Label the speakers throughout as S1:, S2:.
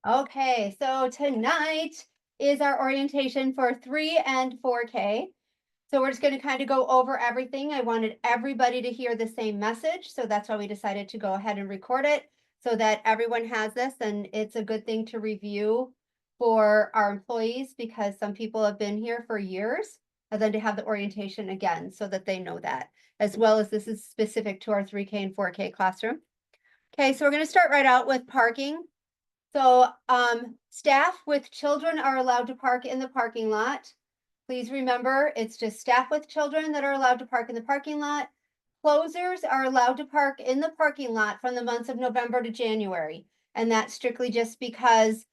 S1: Okay, so tonight is our orientation for 3 and 4K. So we're just going to kind of go over everything. I wanted everybody to hear the same message, so that's why we decided to go ahead and record it so that everyone has this, and it's a good thing to review for our employees because some people have been here for years, and then to have the orientation again so that they know that, as well as this is specific to our 3K and 4K classroom. Okay, so we're going to start right out with parking. So staff with children are allowed to park in the parking lot. Please remember, it's just staff with children that are allowed to park in the parking lot. Closers are allowed to park in the parking lot from the months of November to January. And that's strictly just because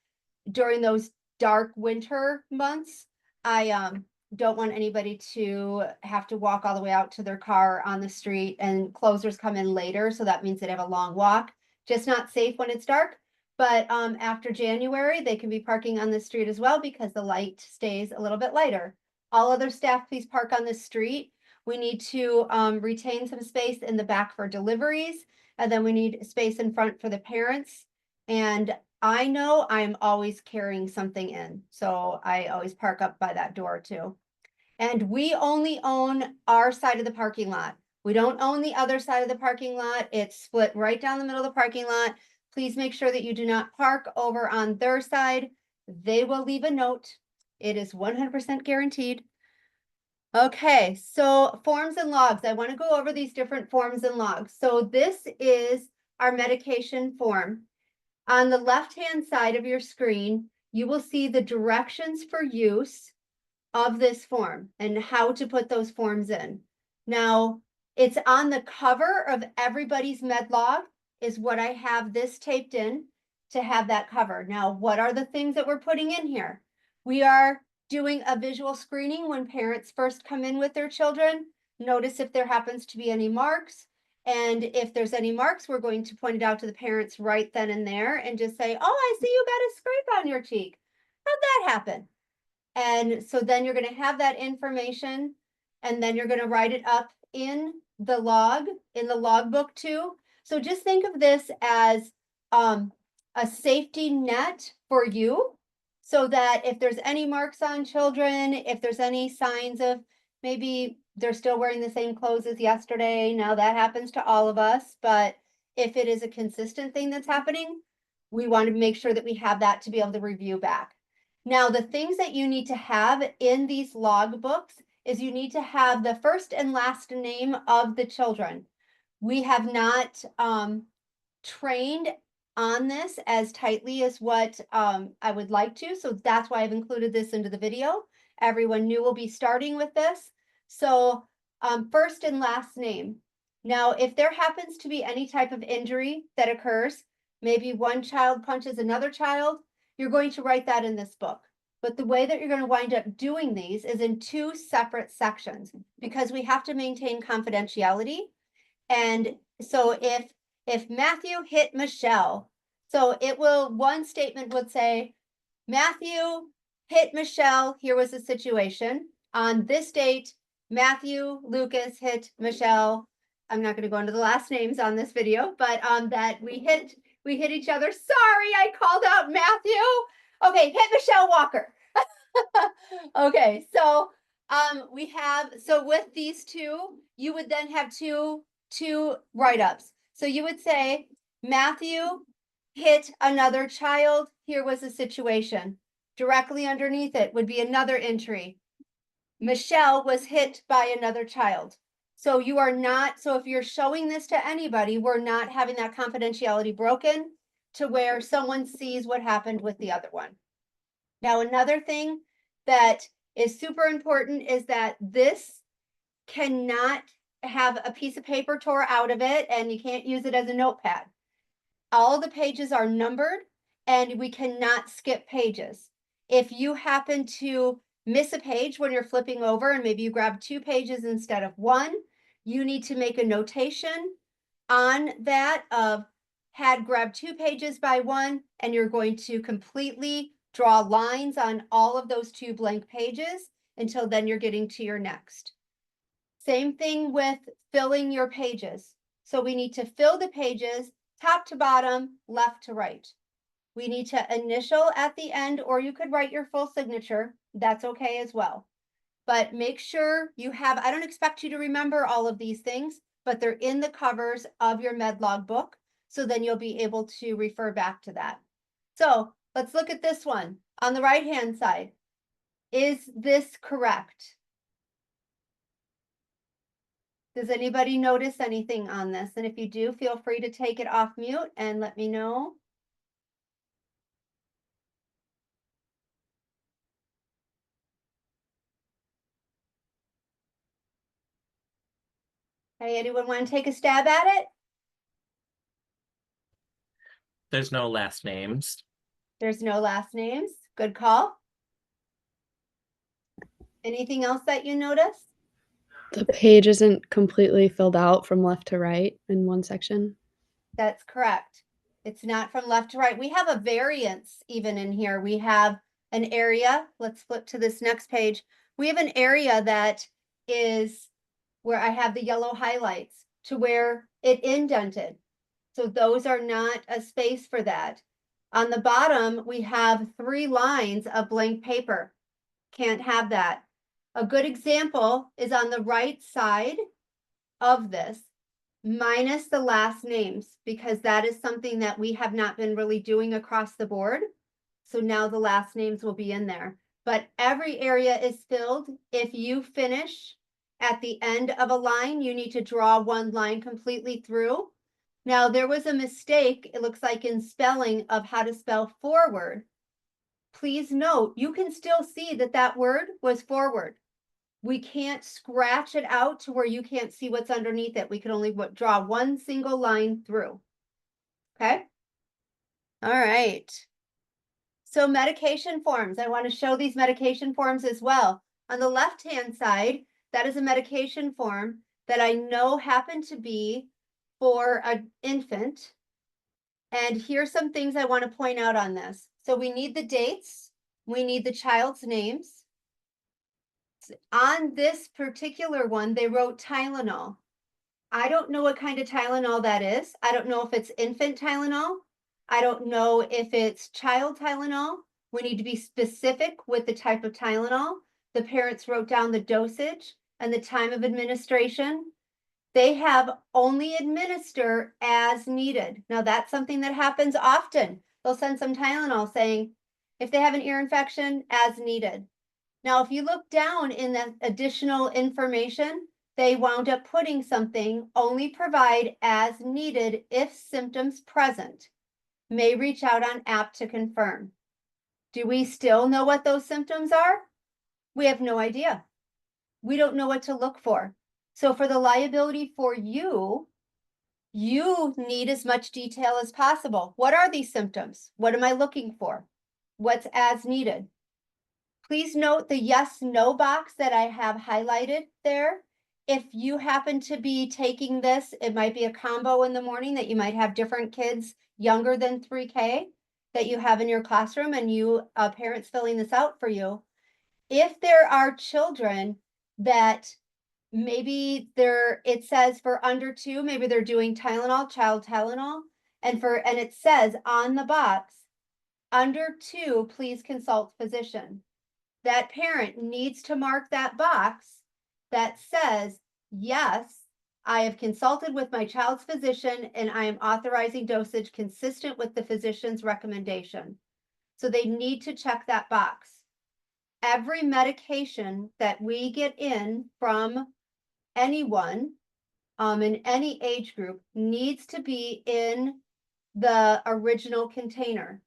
S1: during those dark winter months, I don't want anybody to have to walk all the way out to their car on the street, and closers come in later. So that means they'd have a long walk. Just not safe when it's dark. But after January, they can be parking on the street as well because the light stays a little bit lighter. All other staff, please park on the street. We need to retain some space in the back for deliveries, and then we need space in front for the parents. And I know I'm always carrying something in, so I always park up by that door too. And we only own our side of the parking lot. We don't own the other side of the parking lot. It's split right down the middle of the parking lot. Please make sure that you do not park over on their side. They will leave a note. It is 100% guaranteed. Okay, so forms and logs. I want to go over these different forms and logs. So this is our medication form. On the left-hand side of your screen, you will see the directions for use of this form and how to put those forms in. Now, it's on the cover of everybody's med log is what I have this taped in to have that cover. Now, what are the things that we're putting in here? We are doing a visual screening when parents first come in with their children. Notice if there happens to be any marks. And if there's any marks, we're going to point it out to the parents right then and there and just say, oh, I see you got a scrape on your cheek. How'd that happen? And so then you're going to have that information, and then you're going to write it up in the log, in the logbook too. So just think of this as a safety net for you, so that if there's any marks on children, if there's any signs of maybe they're still wearing the same clothes as yesterday, now that happens to all of us, but if it is a consistent thing that's happening, we want to make sure that we have that to be able to review back. Now, the things that you need to have in these log books is you need to have the first and last name of the children. We have not trained on this as tightly as what I would like to. So that's why I've included this into the video. Everyone new will be starting with this. So first and last name. Now, if there happens to be any type of injury that occurs, maybe one child punches another child, you're going to write that in this book. But the way that you're going to wind up doing these is in two separate sections because we have to maintain confidentiality. And so if Matthew hit Michelle, so it will, one statement would say, Matthew hit Michelle, here was the situation. On this date, Matthew Lucas hit Michelle. I'm not going to go into the last names on this video, but that we hit each other. Sorry, I called out Matthew. Okay, hit Michelle Walker. Okay, so we have, so with these two, you would then have two write-ups. So you would say, Matthew hit another child. Here was the situation. Directly underneath it would be another entry. Michelle was hit by another child. So you are not, so if you're showing this to anybody, we're not having that confidentiality broken to where someone sees what happened with the other one. Now, another thing that is super important is that this cannot have a piece of paper tore out of it, and you can't use it as a notepad. All the pages are numbered, and we cannot skip pages. If you happen to miss a page when you're flipping over and maybe you grab 2 pages instead of 1, you need to make a notation on that of had grabbed 2 pages by 1, and you're going to completely draw lines on all of those 2 blank pages until then you're getting to your next. Same thing with filling your pages. So we need to fill the pages top to bottom, left to right. We need to initial at the end, or you could write your full signature. That's okay as well. But make sure you have, I don't expect you to remember all of these things, but they're in the covers of your MedLog book. So then you'll be able to refer back to that. So let's look at this one on the right-hand side. Is this correct? Does anybody notice anything on this? And if you do, feel free to take it off mute and let me know. Hey, anyone want to take a stab at it?
S2: There's no last names.
S1: There's no last names. Good call. Anything else that you notice?
S3: The page isn't completely filled out from left to right in one section.
S1: That's correct. It's not from left to right. We have a variance even in here. We have an area. Let's flip to this next page. We have an area that is where I have the yellow highlights to where it indented. So those are not a space for that. On the bottom, we have 3 lines of blank paper. Can't have that. A good example is on the right side of this, minus the last names, because that is something that we have not been really doing across the board. So now the last names will be in there. But every area is filled. If you finish at the end of a line, you need to draw one line completely through. Now there was a mistake, it looks like in spelling, of how to spell forward. Please note, you can still see that that word was forward. We can't scratch it out to where you can't see what's underneath it. We can only draw one single line through. Okay. All right. So medication forms. I want to show these medication forms as well. On the left-hand side, that is a medication form that I know happened to be for an infant. And here's some things I want to point out on this. So we need the dates. We need the child's names. On this particular one, they wrote Tylenol. I don't know what kind of Tylenol that is. I don't know if it's infant Tylenol. I don't know if it's child Tylenol. We need to be specific with the type of Tylenol. The parents wrote down the dosage and the time of administration. They have only administer as needed. Now that's something that happens often. They'll send some Tylenol saying, if they have an ear infection, as needed. Now, if you look down in the additional information, they wound up putting something, only provide as needed if symptoms present. May reach out on app to confirm. Do we still know what those symptoms are? We have no idea. We don't know what to look for. So for the liability for you, you need as much detail as possible. What are these symptoms? What am I looking for? What's as needed? Please note the yes, no box that I have highlighted there. If you happen to be taking this, it might be a combo in the morning that you might have different kids younger than 3K that you have in your classroom and you parents filling this out for you. If there are children that maybe it says for under 2, maybe they're doing Tylenol, child Tylenol, and it says on the box, under 2, please consult physician. That parent needs to mark that box that says, yes, I have consulted with my child's physician and I am authorizing dosage consistent with the physician's recommendation. So they need to check that box. Every medication that we get in from anyone in any age group needs to be in the original container.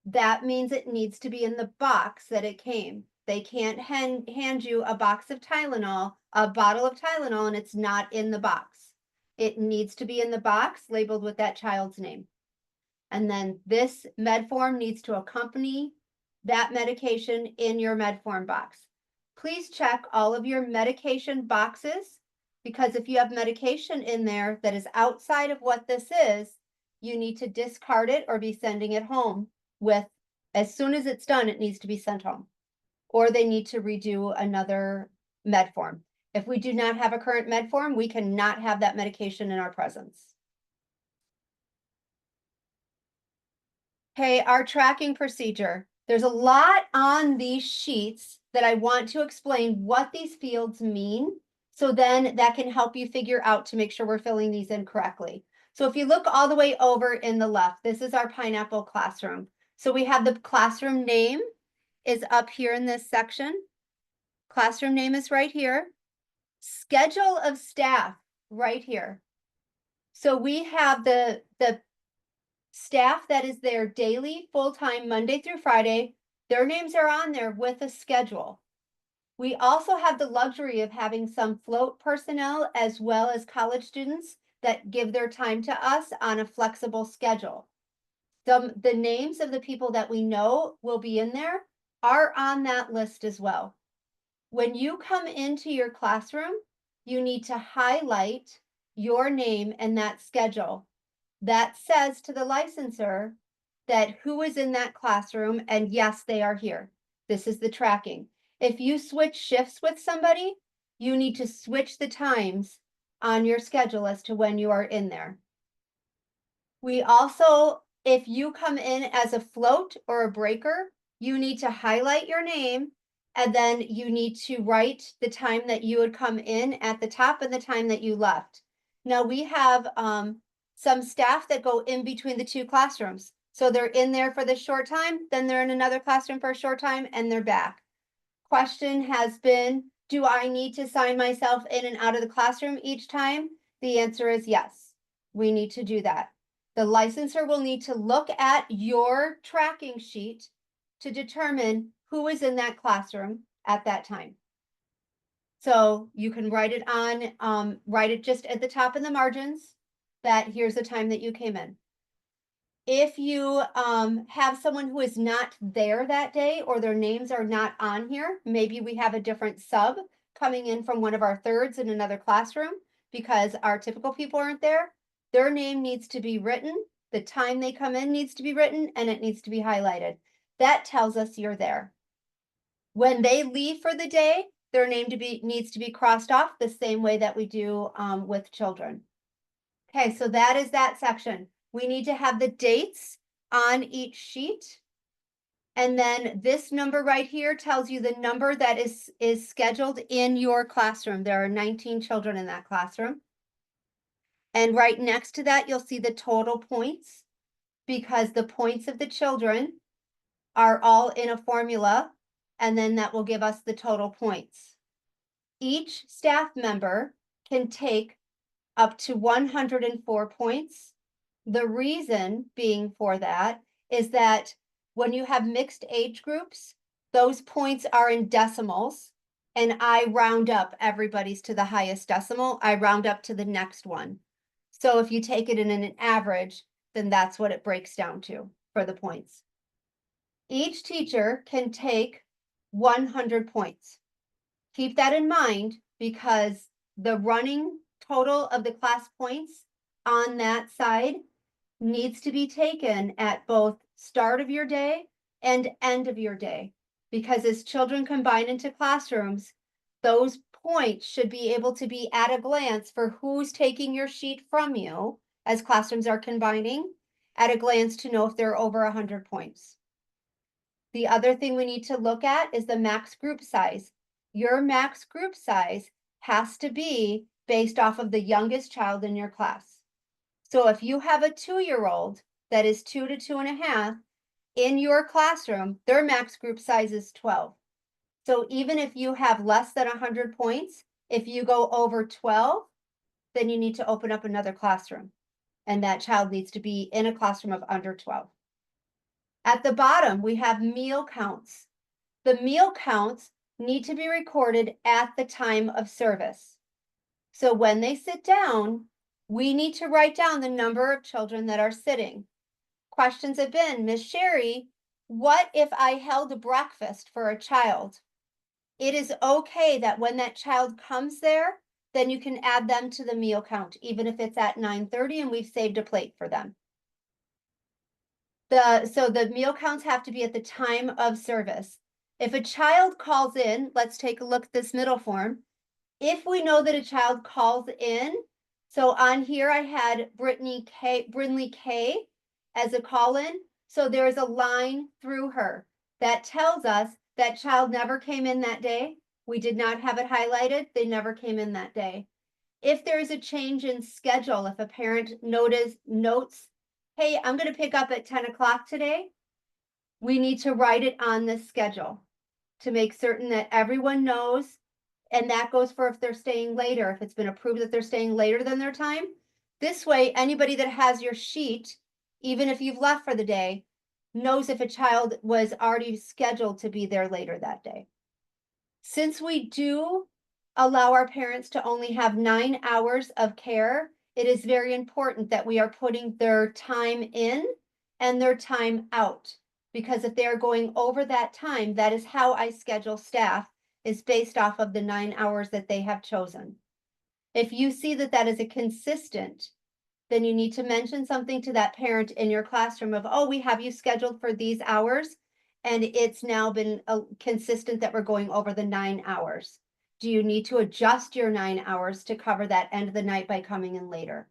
S1: That means it needs to be in the box that it came. They can't hand you a box of Tylenol, a bottle of Tylenol, and it's not in the box. It needs to be in the box labeled with that child's name. And then this med form needs to accompany that medication in your med form box. Please check all of your medication boxes, because if you have medication in there that is outside of what this is, you need to discard it or be sending it home with, as soon as it's done, it needs to be sent home, or they need to redo another med form. If we do not have a current med form, we cannot have that medication in our presence. Okay, our tracking procedure. There's a lot on these sheets that I want to explain what these fields mean. So then that can help you figure out to make sure we're filling these in correctly. So if you look all the way over in the left, this is our Pineapple classroom. So we have the classroom name is up here in this section. Classroom name is right here. Schedule of staff right here. So we have the staff that is there daily, full-time, Monday through Friday. Their names are on there with a schedule. We also have the luxury of having some float personnel as well as college students that give their time to us on a flexible schedule. The names of the people that we know will be in there are on that list as well. When you come into your classroom, you need to highlight your name and that schedule. That says to the licensor that who is in that classroom, and yes, they are here. This is the tracking. If you switch shifts with somebody, you need to switch the times on your schedule as to when you are in there. We also, if you come in as a float or a breaker, you need to highlight your name, and then you need to write the time that you would come in at the top and the time that you left. Now we have some staff that go in between the two classrooms. So they're in there for the short time, then they're in another classroom for a short time, and they're back. Question has been, do I need to sign myself in and out of the classroom each time? The answer is yes, we need to do that. The licensor will need to look at your tracking sheet to determine who is in that classroom at that time. So you can write it on, write it just at the top in the margins that here's the time that you came in. If you have someone who is not there that day or their names are not on here, maybe we have a different sub coming in from one of our thirds in another classroom because our typical people aren't there. Their name needs to be written, the time they come in needs to be written, and it needs to be highlighted. That tells us you're there. When they leave for the day, their name needs to be crossed off the same way that we do with children. Okay, so that is that section. We need to have the dates on each sheet. And then this number right here tells you the number that is scheduled in your classroom. There are 19 children in that classroom. And right next to that, you'll see the total points because the points of the children are all in a formula, and then that will give us the total points. Each staff member can take up to 104 points. The reason being for that is that when you have mixed age groups, those points are in decimals, and I round up everybody's to the highest decimal. I round up to the next one. So if you take it in an average, then that's what it breaks down to for the points. Each teacher can take 100 points. Keep that in mind because the running total of the class points on that side needs to be taken at both start of your day and end of your day. Because as children combine into classrooms, those points should be able to be at a glance for who's taking your sheet from you as classrooms are combining, at a glance to know if they're over 100 points. The other thing we need to look at is the max group size. Your max group size has to be based off of the youngest child in your class. So if you have a 2-year-old that is 2 to 2.5 in your classroom, their max group size is 12. So even if you have less than 100 points, if you go over 12, then you need to open up another classroom. And that child needs to be in a classroom of under 12. At the bottom, we have meal counts. The meal counts need to be recorded at the time of service. So when they sit down, we need to write down the number of children that are sitting. Questions have been, Miss Sherry, what if I held a breakfast for a child? It is okay that when that child comes there, then you can add them to the meal count, even if it's at 9:30 and we've saved a plate for them. So the meal counts have to be at the time of service. If a child calls in, let's take a look at this middle form. If we know that a child calls in, so on here I had Brinley K as a call-in. So there is a line through her that tells us that child never came in that day. We did not have it highlighted. They never came in that day. If there is a change in schedule, if a parent notes, hey, I'm going to pick up at 10 o'clock today, we need to write it on this schedule to make certain that everyone knows. And that goes for if they're staying later, if it's been approved that they're staying later than their time. This way, anybody that has your sheet, even if you've left for the day, knows if a child was already scheduled to be there later that day. Since we do allow our parents to only have 9 hours of care, it is very important that we are putting their time in and their time out. Because if they're going over that time, that is how I schedule staff, is based off of the 9 hours that they have chosen. If you see that that is a consistent, then you need to mention something to that parent in your classroom of, oh, we have you scheduled for these hours, and it's now been consistent that we're going over the 9 hours. Do you need to adjust your 9 hours to cover that end of the night by coming in later?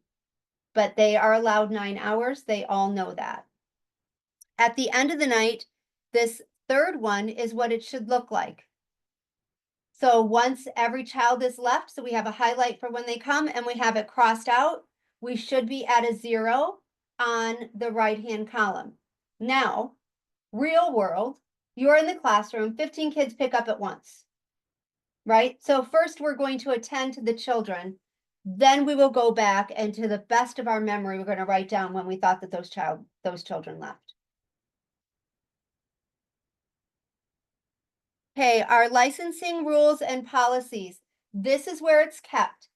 S1: But they are allowed 9 hours. They all know that. At the end of the night, this third one is what it should look like. So once every child is left, so we have a highlight for when they come and we have it crossed out, we should be at a 0 on the right-hand column. Now, real world, you're in the classroom, 15 kids pick up at once, right? So first we're going to attend to the children. Then we will go back and to the best of our memory, we're going to write down when we thought that those children left. Okay, our licensing rules and policies. This is where it's kept.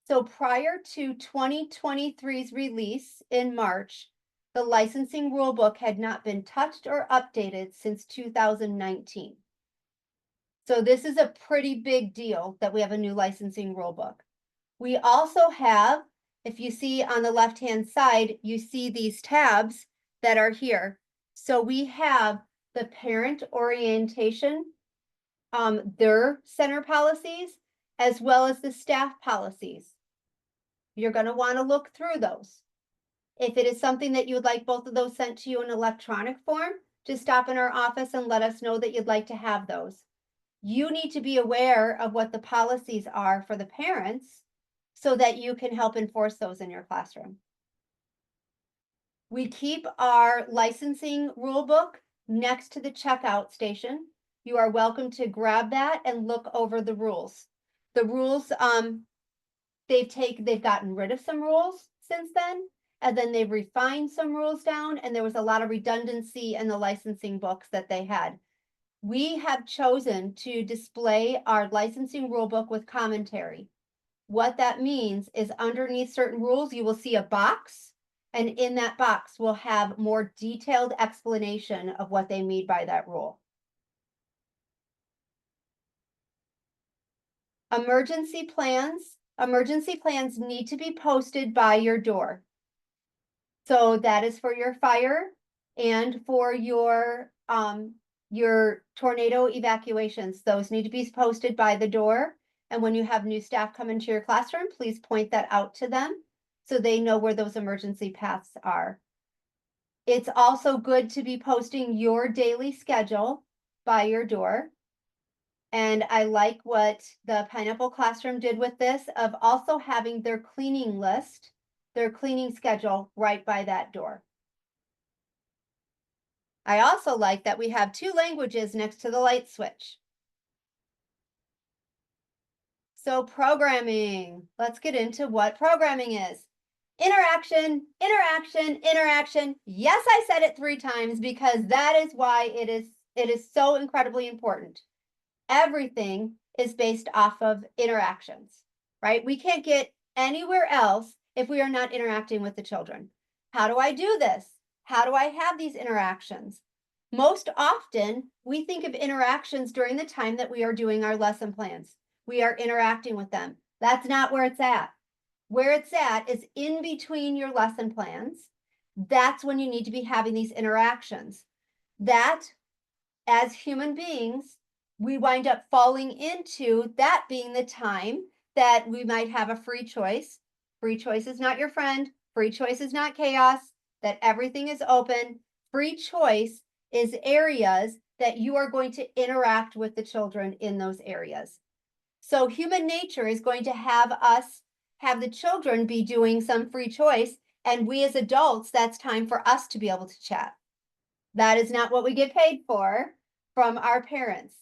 S1: So prior to 2023's release in March, the licensing rule book had not been touched or updated since 2019. So this is a pretty big deal that we have a new licensing rule book. We also have, if you see on the left-hand side, you see these tabs that are here. So we have the parent orientation, their center policies, as well as the staff policies. You're going to want to look through those. If it is something that you would like both of those sent to you in electronic form, just stop in our office and let us know that you'd like to have those. You need to be aware of what the policies are for the parents so that you can help enforce those in your classroom. We keep our licensing rule book next to the checkout station. You are welcome to grab that and look over the rules. The rules, they've gotten rid of some rules since then, and then they've refined some rules down, and there was a lot of redundancy in the licensing books that they had. We have chosen to display our licensing rule book with commentary. What that means is underneath certain rules, you will see a box, and in that box will have more detailed explanation of what they mean by that rule. Emergency plans need to be posted by your door. So that is for your fire and for your tornado evacuations. Those need to be posted by the door. And when you have new staff come into your classroom, please point that out to them so they know where those emergency paths are. It's also good to be posting your daily schedule by your door. And I like what the Pineapple Classroom did with this, of also having their cleaning list, their cleaning schedule right by that door. I also like that we have 2 languages next to the light switch. So programming, let's get into what programming is. Interaction, interaction, interaction. Yes, I said it 3 times because that is why it is so incredibly important. Everything is based off of interactions, right? We can't get anywhere else if we are not interacting with the children. How do I do this? How do I have these interactions? Most often, we think of interactions during the time that we are doing our lesson plans. We are interacting with them. That's not where it's at. Where it's at is in between your lesson plans. That's when you need to be having these interactions. That, as human beings, we wind up falling into that being the time that we might have a free choice. Free choice is not your friend. Free choice is not chaos. That everything is open. Free choice is areas that you are going to interact with the children in those areas. So human nature is going to have the children be doing some free choice, and we as adults, that's time for us to be able to chat. That is not what we get paid for from our parents.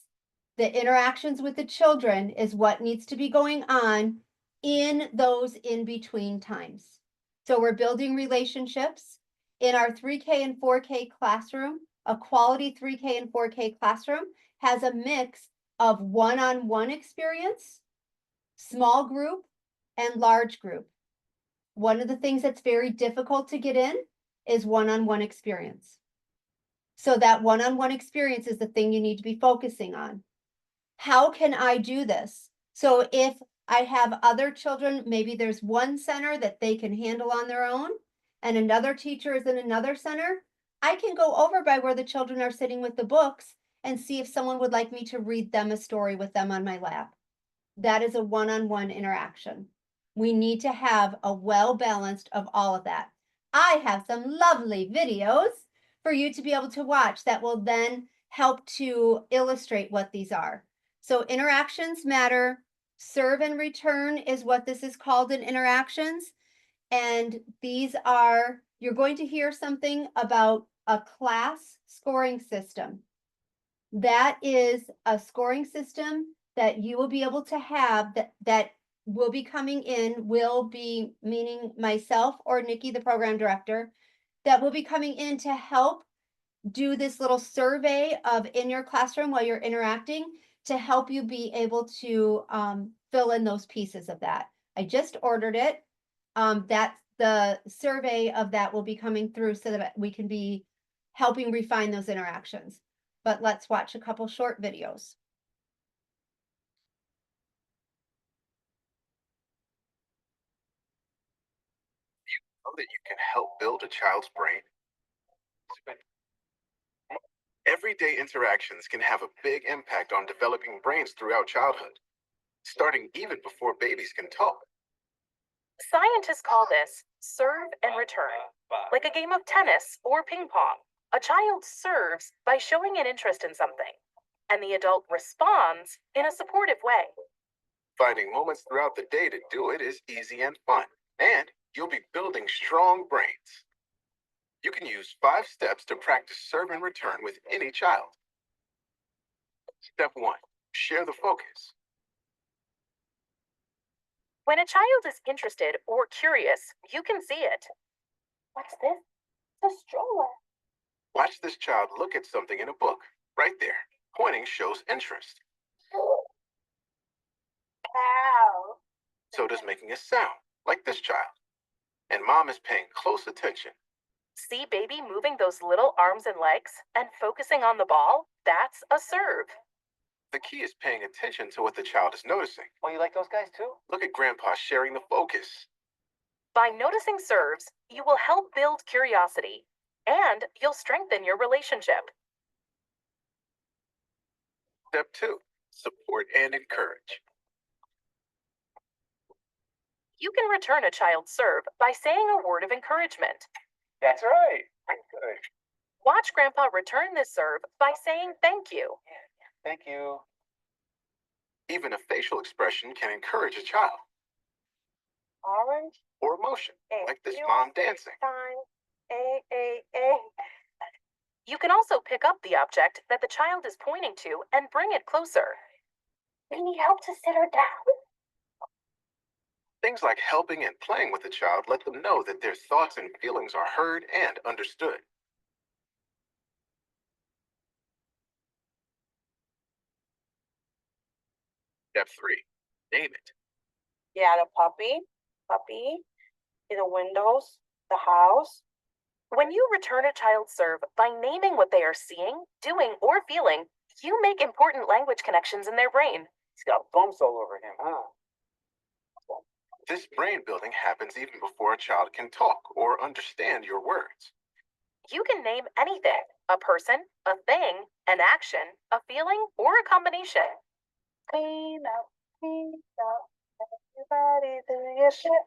S1: The interactions with the children is what needs to be going on in those in-between times. So we're building relationships in our 3K and 4K classroom. A quality 3K and 4K classroom has a mix of one-on-one experience, small group, and large group. One of the things that's very difficult to get in is one-on-one experience. So that one-on-one experience is the thing you need to be focusing on. How can I do this? So if I have other children, maybe there's one center that they can handle on their own, and another teacher is in another center, I can go over by where the children are sitting with the books and see if someone would like me to read them a story with them on my lap. That is a one-on-one interaction. We need to have a well-balanced of all of that. I have some lovely videos for you to be able to watch that will then help to illustrate what these are. So interactions matter. Serve and return is what this is called in interactions. And these are, you're going to hear something about a class scoring system. That is a scoring system that you will be able to have that will be coming in, will be meaning myself or Nikki, the program director, that will be coming in to help do this little survey of in your classroom while you're interacting to help you be able to fill in those pieces of that. I just ordered it. That's the survey of that will be coming through so that we can be helping refine those interactions. But let's watch a couple short videos.
S4: Know that you can help build a child's brain? Everyday interactions can have a big impact on developing brains throughout childhood, starting even before babies can talk.
S5: Scientists call this serve and return, like a game of tennis or ping pong. A child serves by showing an interest in something, and the adult responds in a supportive way.
S4: Finding moments throughout the day to do it is easy and fun, and you'll be building strong brains. You can use 5 steps to practice serve and return with any child. Step 1, share the focus.
S5: When a child is interested or curious, you can see it. What's this? It's a stroller.
S4: Watch this child look at something in a book. Right there. Pointing shows interest.
S5: Cow.
S4: So does making a sound, like this child. And mom is paying close attention.
S5: See baby moving those little arms and legs and focusing on the ball? That's a serve.
S4: The key is paying attention to what the child is noticing.
S6: Oh, you like those guys too?
S4: Look at grandpa sharing the focus.
S5: By noticing serves, you will help build curiosity, and you'll strengthen your relationship.
S4: Step 2, support and encourage.
S5: You can return a child's serve by saying a word of encouragement.
S6: That's right. Good.
S5: Watch Grandpa return this serve by saying thank you.
S6: Thank you.
S4: Even a facial expression can encourage a child.
S5: Orange.
S4: Or emotion,
S5: A,
S4: like this
S5: U,
S4: mom dancing.
S5: Sign. A. You can also pick up the object that the child is pointing to and bring it closer. We need help to sit her down.
S4: Things like helping and playing with the child let them know that their thoughts and feelings are heard and understood. Step 3, name it.
S5: Yeah, the puppy, the windows, the house. When you return a child's serve by naming what they are seeing, doing, or feeling, you make important language connections in their brain.
S6: He's got bumps all over him, huh?
S4: This brain building happens even before a child can talk or understand your words.
S5: You can name anything: a person, a thing, an action, a feeling, or a combination. Clean up, everybody do your shit.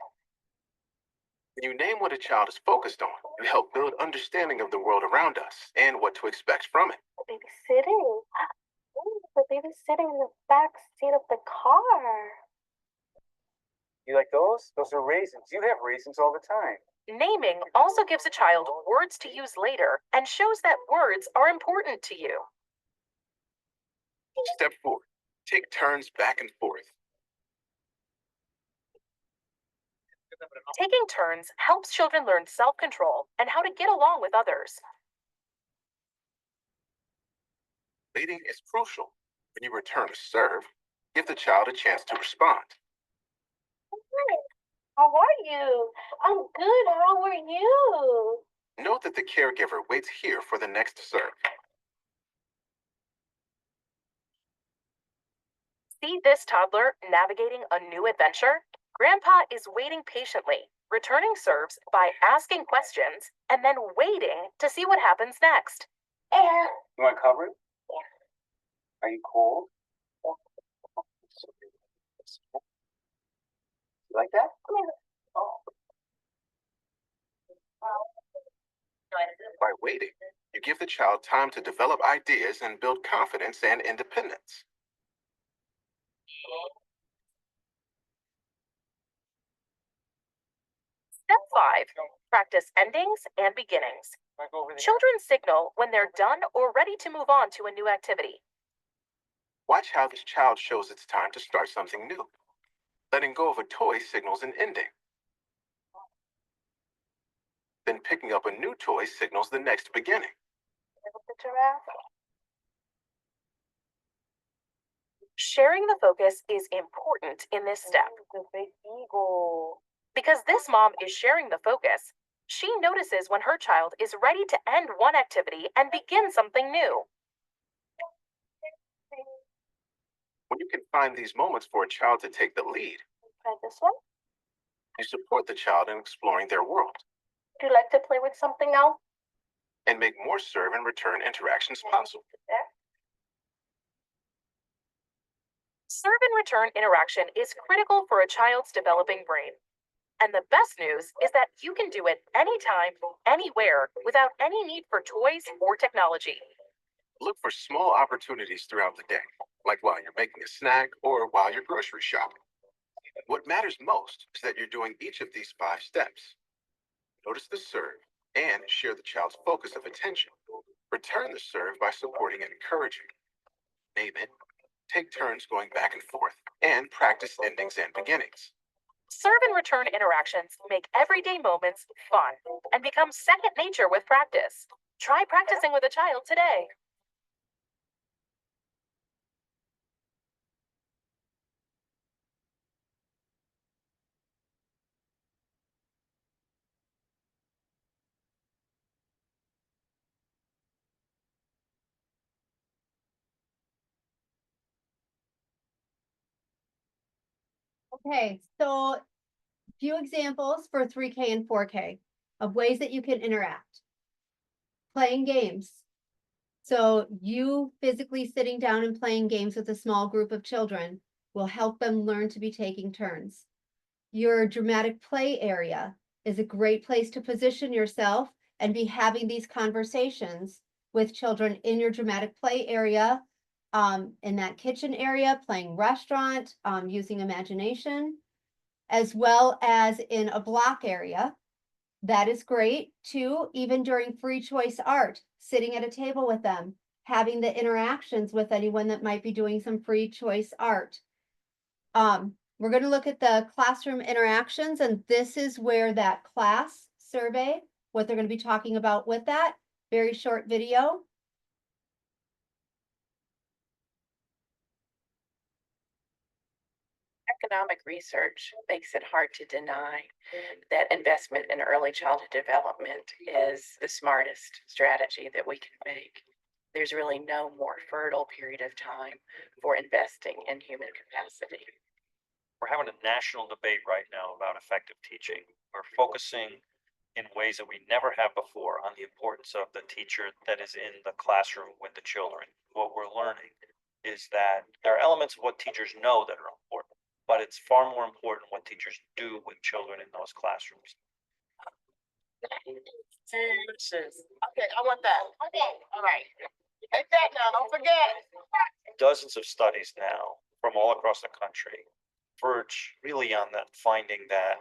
S4: When you name what a child is focused on, you help build understanding of the world around us and what to expect from it.
S5: Babysitting. Ooh, the baby's sitting in the back seat of the car.
S6: You like those? Those are raisins. You have raisins all the time.
S5: Naming also gives a child words to use later and shows that words are important to you.
S4: Step 4. Take turns back and forth.
S5: Taking turns helps children learn self-control and how to get along with others.
S4: Waiting is crucial. When you return a serve, give the child a chance to respond.
S5: Hi, how are you? I'm good. How are you?
S4: Note that the caregiver waits here for the next serve.
S5: See this toddler navigating a new adventure? Grandpa is waiting patiently, returning serves by asking questions and then waiting to see what happens next.
S6: You want to cover it? Are you cold? You like that?
S4: By waiting, you give the child time to develop ideas and build confidence and independence.
S5: Step 5. Practice endings and beginnings.
S6: Want to go over there?
S5: Children signal when they're done or ready to move on to a new activity.
S4: Watch how this child shows it's time to start something new. Letting go of a toy signals an ending. Then picking up a new toy signals the next beginning.
S5: The giraffe. Sharing the focus is important in this step. The big eagle. Because this mom is sharing the focus, she notices when her child is ready to end one activity and begin something new.
S4: When you can find these moments for a child to take the lead,
S5: Try this one.
S4: you support the child in exploring their world
S5: Do you like to play with something else?
S4: and make more serve and return interactions possible.
S5: Serve and return interaction is critical for a child's developing brain. And the best news is that you can do it anytime, anywhere, without any need for toys or technology.
S4: Look for small opportunities throughout the day, like while you're making a snack or while you're grocery shopping. What matters most is that you're doing each of these 5 steps. Notice the serve and share the child's focus of attention. Return the serve by supporting and encouraging. Name it, take turns going back and forth, and practice endings and beginnings.
S5: Serve and return interactions make everyday moments fun and become second nature with practice. Try practicing with a child today.
S1: Okay, so few examples for 3K and 4K of ways that you can interact. Playing games. So you physically sitting down and playing games with a small group of children will help them learn to be taking turns. Your dramatic play area is a great place to position yourself and be having these conversations with children in your dramatic play area, in that kitchen area, playing restaurant, using imagination, as well as in a block area. That is great too, even during free choice art, sitting at a table with them, having the interactions with anyone that might be doing some free choice art. We're going to look at the classroom interactions, and this is where that class survey, what they're going to be talking about with that, very short video.
S7: Economic research makes it hard to deny that investment in early childhood development is the smartest strategy that we can make. There's really no more fertile period of time for investing in human capacity.
S8: We're having a national debate right now about effective teaching. We're focusing in ways that we never have before on the importance of the teacher that is in the classroom with the children. What we're learning is that there are elements of what teachers know that are important, but it's far more important what teachers do with children in those classrooms.
S5: Okay, I want that. Okay. All right. Take that now, don't forget.
S8: Dozens of studies now from all across the country verge really on that finding that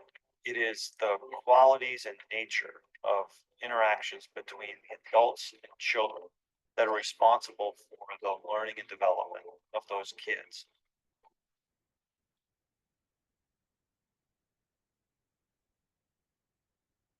S8: it is the qualities and nature of interactions between the adults and children that are responsible for the learning and development of those kids.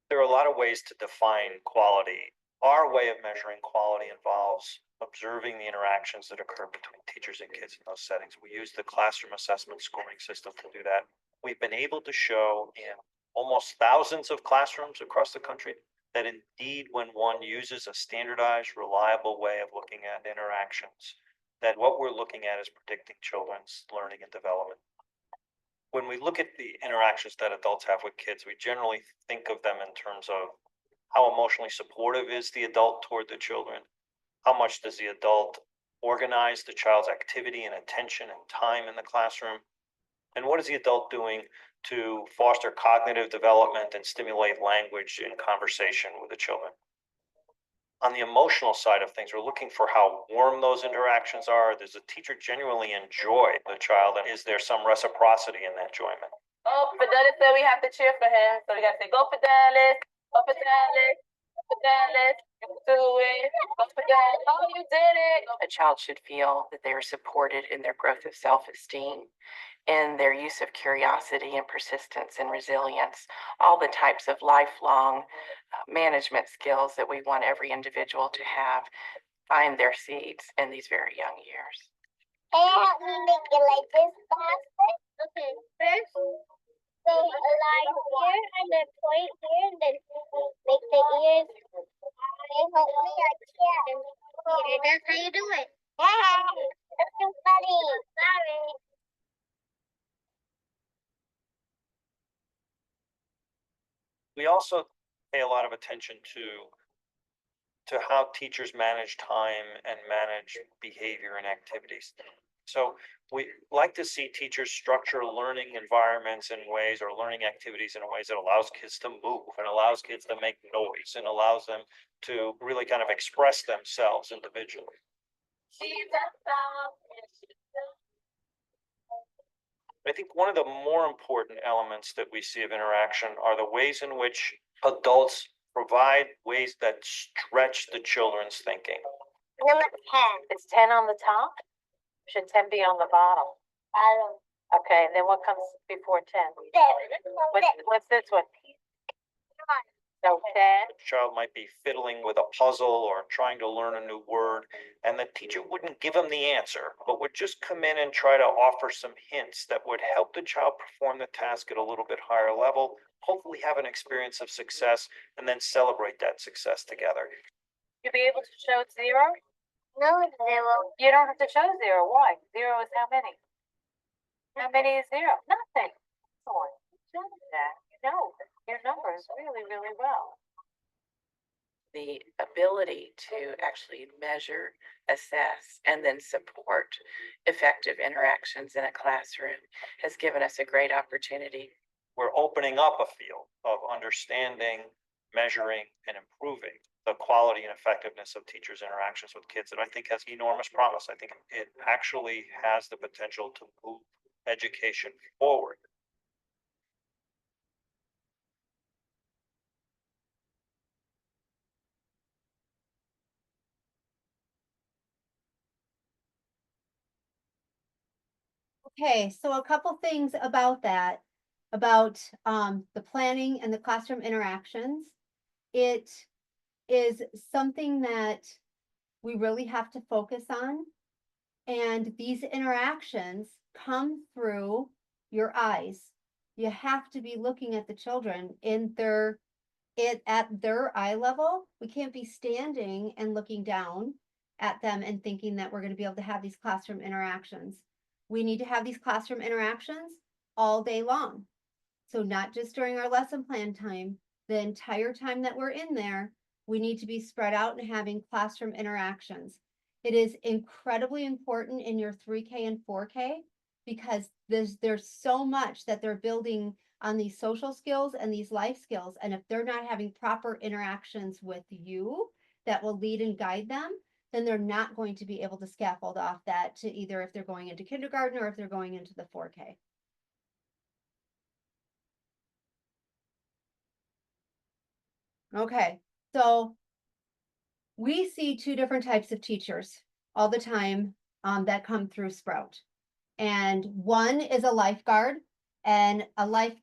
S8: There are a lot of ways to define quality. Our way of measuring quality involves observing the interactions that occur between teachers and kids in those settings. We use the classroom assessment scoring system to do that. We've been able to show in almost thousands of classrooms across the country that indeed, when one uses a standardized, reliable way of looking at interactions, that what we're looking at is predicting children's learning and development. When we look at the interactions that adults have with kids, we generally think of them in terms of how emotionally supportive is the adult toward the children? How much does the adult organize the child's activity and attention and time in the classroom? And what is the adult doing to foster cognitive development and stimulate language and conversation with the children? On the emotional side of things, we're looking for how warm those interactions are. Does the teacher genuinely enjoy the child? And is there some reciprocity in that enjoyment?
S5: Oh, Fidelis said we have to cheer for him. So we got to say, go Fidelis, go Fidelis, go Fidelis, you can do it, go Fidelis, oh, you did it.
S7: A child should feel that they are supported in their growth of self-esteem, in their use of curiosity and persistence and resilience, all the types of lifelong management skills that we want every individual to have find their seeds in these very young years.
S9: Can you help me make it like this faster? Okay, first, go a line here and then point here and then make the ears. And hopefully I can. Here, that's how you do it. That's too funny. Sorry.
S8: We also pay a lot of attention to how teachers manage time and manage behavior and activities. So we like to see teachers structure learning environments in ways, or learning activities in ways that allows kids to move and allows kids to make noise and allows them to really kind of express themselves individually. I think one of the more important elements that we see of interaction are the ways in which adults provide ways that stretch the children's thinking.
S9: Number 10.
S5: It's 10 on the top? Should 10 be on the bottom?
S9: Bottom.
S5: Okay, then what comes before 10? What's this one? So 10.
S8: The child might be fiddling with a puzzle or trying to learn a new word, and the teacher wouldn't give them the answer, but would just come in and try to offer some hints that would help the child perform the task at a little bit higher level, hopefully have an experience of success, and then celebrate that success together.
S5: You'll be able to show 0?
S9: No, 0.
S5: You don't have to show 0. Why? 0 is how many? How many is 0? Nothing. Come on. Show that. You know your numbers really, really well.
S7: The ability to actually measure, assess, and then support effective interactions in a classroom has given us a great opportunity.
S8: We're opening up a field of understanding, measuring, and improving the quality and effectiveness of teachers' interactions with kids that I think has enormous promise. I think it actually has the potential to move education forward.
S1: Okay, so a couple things about that, about the planning and the classroom interactions. It is something that we really have to focus on. And these interactions come through your eyes. You have to be looking at the children in at their eye level. We can't be standing and looking down at them and thinking that we're going to be able to have these classroom interactions. We need to have these classroom interactions all day long. So not just during our lesson plan time, the entire time that we're in there, we need to be spread out and having classroom interactions. It is incredibly important in your 3K and 4K because there's so much that they're building on these social skills and these life skills. And if they're not having proper interactions with you that will lead and guide them, then they're not going to be able to scaffold off that to either if they're going into kindergarten or if they're going into the 4K. Okay, so we see two different types of teachers all the time that come through Sprout. And one is a lifeguard, and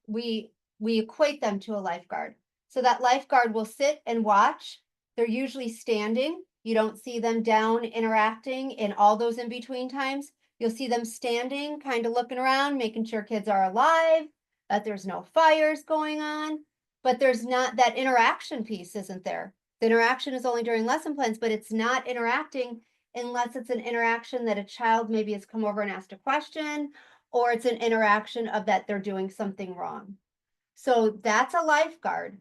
S1: we equate them to a lifeguard. So that lifeguard will sit and watch. They're usually standing. You don't see them down interacting in all those in between times. You'll see them standing, kind of looking around, making sure kids are alive, that there's no fires going on, but there's not that interaction piece isn't there. The interaction is only during lesson plans, but it's not interacting unless it's an interaction that a child maybe has come over and asked a question, or it's an interaction of that they're doing something wrong. So that's a lifeguard.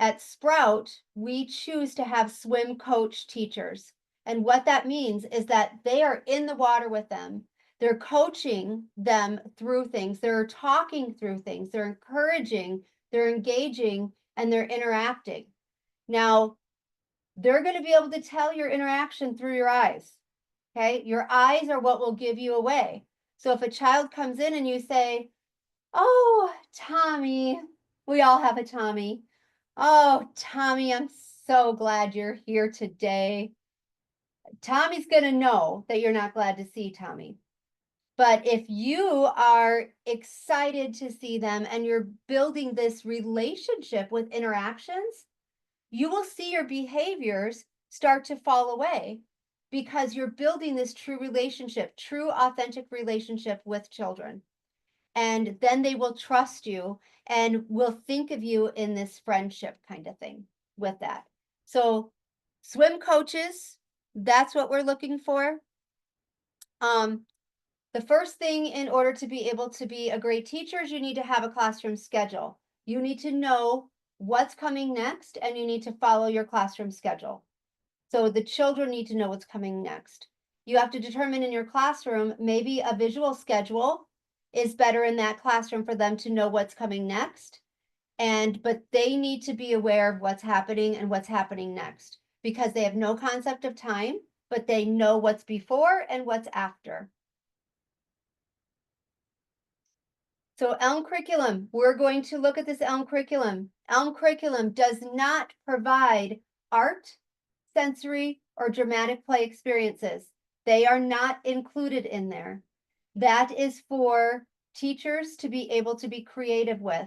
S1: At Sprout, we choose to have swim coach teachers. And what that means is that they are in the water with them. They're coaching them through things. They're talking through things. They're encouraging, they're engaging, and they're interacting. Now, they're going to be able to tell your interaction through your eyes. Okay, your eyes are what will give you away. So if a child comes in and you say, "Oh, Tommy," we all have a Tommy. "Oh, Tommy, I'm so glad you're here today." Tommy's going to know that you're not glad to see Tommy. But if you are excited to see them and you're building this relationship with interactions, you will see your behaviors start to fall away because you're building this true relationship, true authentic relationship with children. And then they will trust you and will think of you in this friendship kind of thing with that. So swim coaches, that's what we're looking for. The first thing in order to be able to be a great teacher is you need to have a classroom schedule. You need to know what's coming next and you need to follow your classroom schedule. So the children need to know what's coming next. You have to determine in your classroom, maybe a visual schedule is better in that classroom for them to know what's coming next. But they need to be aware of what's happening and what's happening next because they have no concept of time, but they know what's before and what's after. So ELM curriculum, we're going to look at this ELM curriculum. ELM curriculum does not provide art, sensory, or dramatic play experiences. They are not included in there. That is for teachers to be able to be creative with.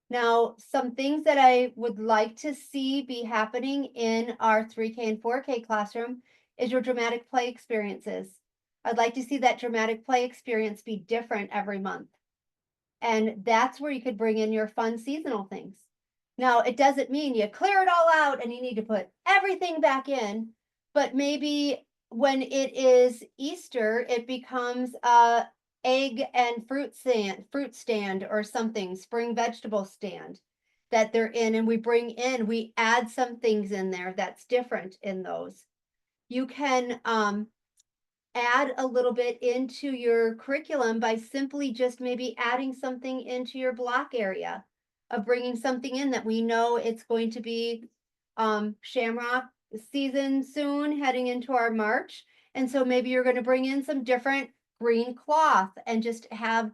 S1: Now, some things that I would like to see be happening in our 3K and 4K classroom is your dramatic play experiences. I'd like to see that dramatic play experience be different every month. And that's where you could bring in your fun seasonal things. Now, it doesn't mean you clear it all out and you need to put everything back in, but maybe when it is Easter, it becomes a egg and fruit stand or something, spring vegetable stand that they're in, and we add some things in there that's different in those. You can add a little bit into your curriculum by simply just maybe adding something into your block area of bringing something in that we know it's going to be shamrock season soon heading into our March. And so maybe you're going to bring in some different green cloth and just have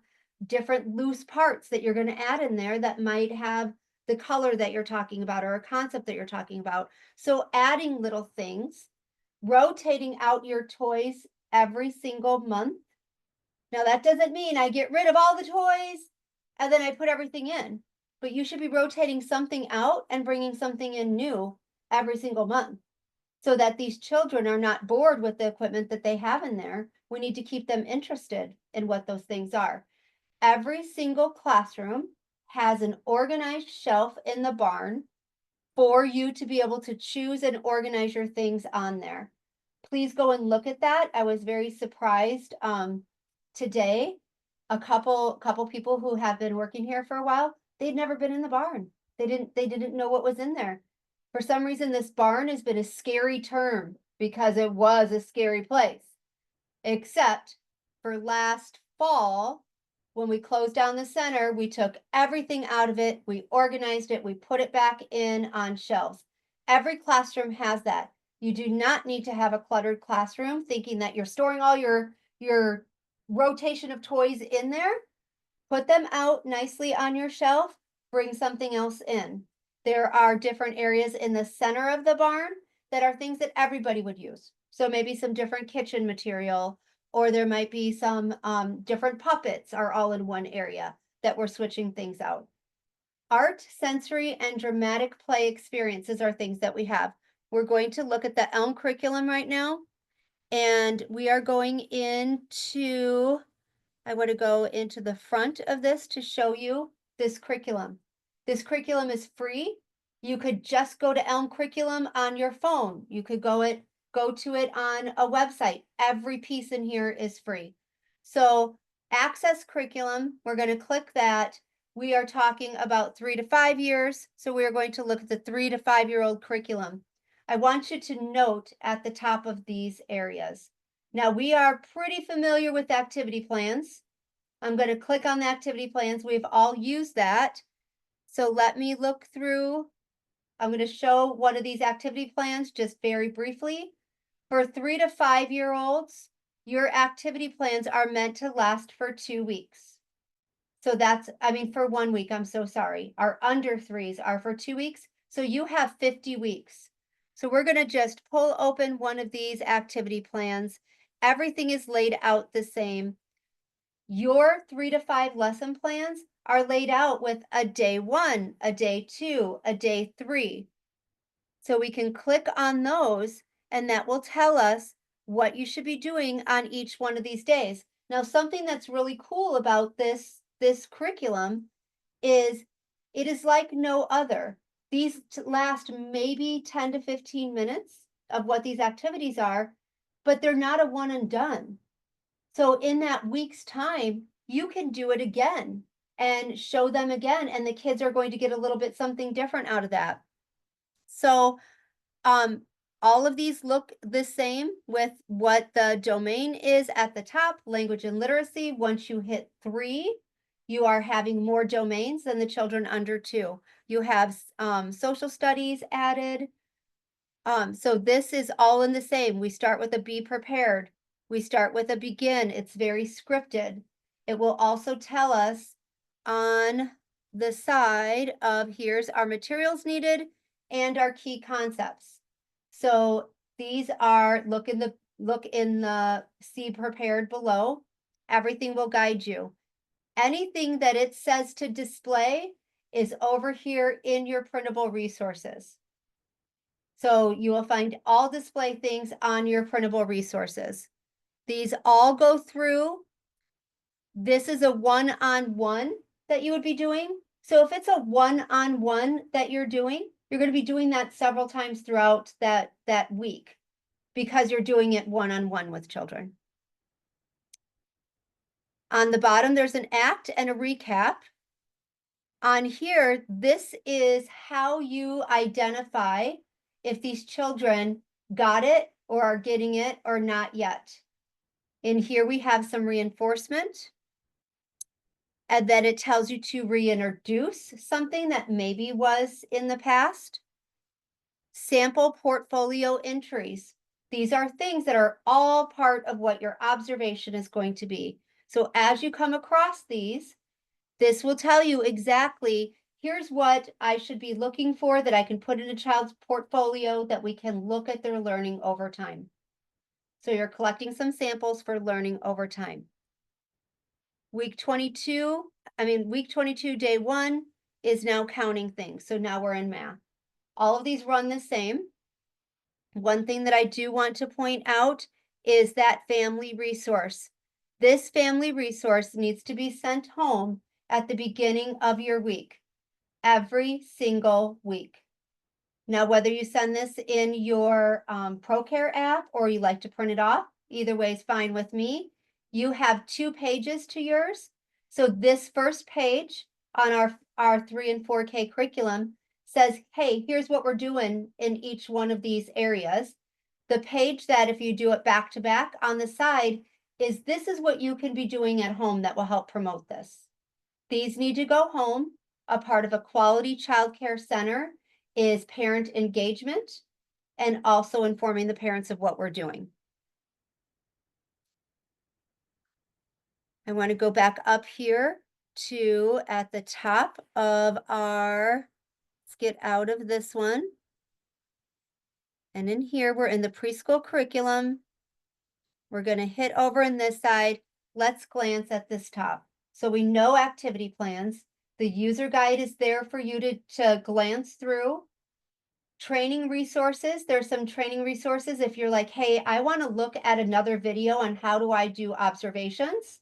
S1: different loose parts that you're going to add in there that might have the color that you're talking about or a concept that you're talking about. So adding little things, rotating out your toys every single month. Now that doesn't mean I get rid of all the toys and then I put everything in, but you should be rotating something out and bringing something in new every single month so that these children are not bored with the equipment that they have in there. We need to keep them interested in what those things are. Every single classroom has an organized shelf in the barn for you to be able to choose and organize your things on there. Please go and look at that. I was very surprised today. A couple people who have been working here for a while, they'd never been in the barn. They didn't know what was in there. For some reason, this barn has been a scary term because it was a scary place. Except for last fall, When we closed down the center, we took everything out of it, we organized it, we put it back in on shelves. Every classroom has that. You do not need to have a cluttered classroom thinking that you're storing all your rotation of toys in there. Put them out nicely on your shelf, bring something else in. There are different areas in the center of the barn that are things that everybody would use. So maybe some different kitchen material, or there might be some different puppets are all in one area that we're switching things out. Art, sensory, and dramatic play experiences are things that we have. We're going to look at the Elm curriculum right now, and we are going into, I want to go into the front of this to show you this curriculum. This curriculum is free. You could just go to Elm curriculum on your phone. You could go to it on a website. Every piece in here is free. So access curriculum, we're going to click that. We are talking about 3 to 5 years. So we are going to look at the 3 to 5 year old curriculum. I want you to note at the top of these areas. Now we are pretty familiar with activity plans. I'm going to click on the activity plans. We've all used that. So let me look through. I'm going to show one of these activity plans just very briefly. For 3 to 5 year olds, your activity plans are meant to last for 2 weeks. So for 1 week, I'm so sorry. Our under threes are for 2 weeks. So you have 50 weeks. So we're going to just pull open one of these activity plans. Everything is laid out the same. Your 3 to 5 lesson plans are laid out with a day 1, a day 2, a day 3. So we can click on those and that will tell us what you should be doing on each one of these days. Now, something that's really cool about this curriculum is it is like no other. These last maybe 10 to 15 minutes of what these activities are, but they're not a one and done. So in that week's time, you can do it again and show them again, and the kids are going to get a little bit something different out of that. So all of these look the same with what the domain is at the top, language and literacy. Once you hit 3, you are having more domains than the children under 2. You have social studies added. So this is all in the same. We start with a be prepared. We start with a begin. It's very scripted. It will also tell us on the side of here's our materials needed and our key concepts. So these are, look in the see prepared below. Everything will guide you. Anything that it says to display is over here in your printable resources. So you will find all display things on your printable resources. These all go through. This is a one-on-one that you would be doing. So if it's a one-on-one that you're doing, you're going to be doing that several times throughout that week because you're doing it one-on-one with children. On the bottom, there's an act and a recap. On here, this is how you identify if these children got it or are getting it or not yet. In here, we have some reinforcement. And then it tells you to reintroduce something that maybe was in the past. Sample portfolio entries. These are things that are all part of what your observation is going to be. So as you come across these, this will tell you exactly, here's what I should be looking for that I can put in a child's portfolio that we can look at their learning over time. So you're collecting some samples for learning over time. Week 22, day 1 is now counting things. So now we're in math. All of these run the same. One thing that I do want to point out is that family resource. This family resource needs to be sent home at the beginning of your week, every single week. Now, whether you send this in your ProCare app or you like to print it off, either way is fine with me. You have 2 pages to yours. So this first page on our 3 and 4K curriculum says, hey, here's what we're doing in each one of these areas. The page that if you do it back to back on the side is this is what you can be doing at home that will help promote this. These need to go home. A part of a quality childcare center is parent engagement and also informing the parents of what we're doing. I want to go back up here to at the top of our, let's get out of this one. And in here, we're in the preschool curriculum. We're going to hit over in this side. Let's glance at this top. So we know activity plans. The user guide is there for you to glance through. Training resources. There's some training resources if you're like, hey, I want to look at another video on how do I do observations.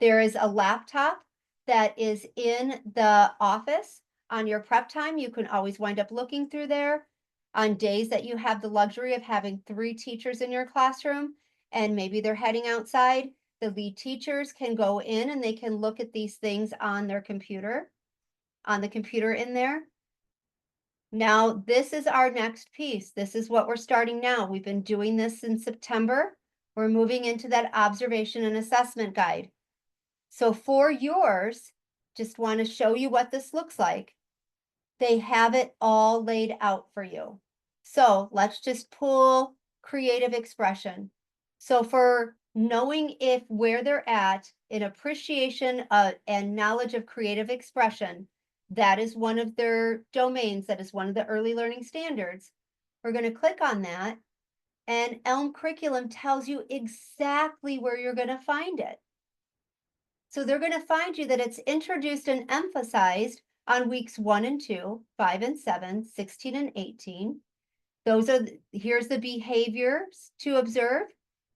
S1: There is a laptop that is in the office on your prep time. You can always wind up looking through there. On days that you have the luxury of having 3 teachers in your classroom and maybe they're heading outside, the lead teachers can go in and they can look at these things on their computer, on the computer in there. Now, this is our next piece. This is what we're starting now. We've been doing this in September. We're moving into that observation and assessment guide. So for yours, just want to show you what this looks like. They have it all laid out for you. So let's just pull creative expression. So for knowing if where they're at in appreciation and knowledge of creative expression, that is one of their domains. That is one of the early learning standards. We're going to click on that. And Elm Curriculum tells you exactly where you're going to find it. So they're going to find you that it's introduced and emphasized on weeks 1 and 2, 5 and 7, 16 and 18. Those are, here's the behaviors to observe,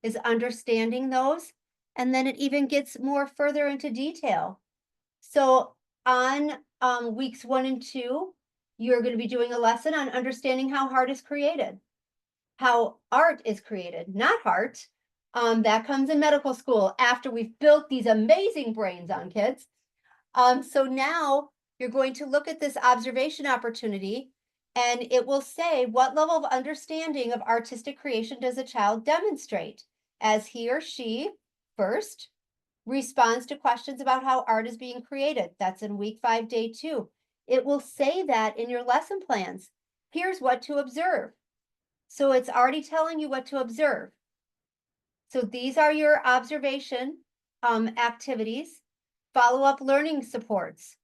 S1: is understanding those. And then it even gets more further into detail. So on weeks 1 and 2, you're going to be doing a lesson on understanding how art is created. How art is created, not heart. That comes in medical school after we've built these amazing brains on kids. So now you're going to look at this observation opportunity and it will say what level of understanding of artistic creation does a child demonstrate as he or she first responds to questions about how art is being created. That's in week 5, day 2. It will say that in your lesson plans. Here's what to observe. So it's already telling you what to observe. So these are your observation activities, follow-up learning supports.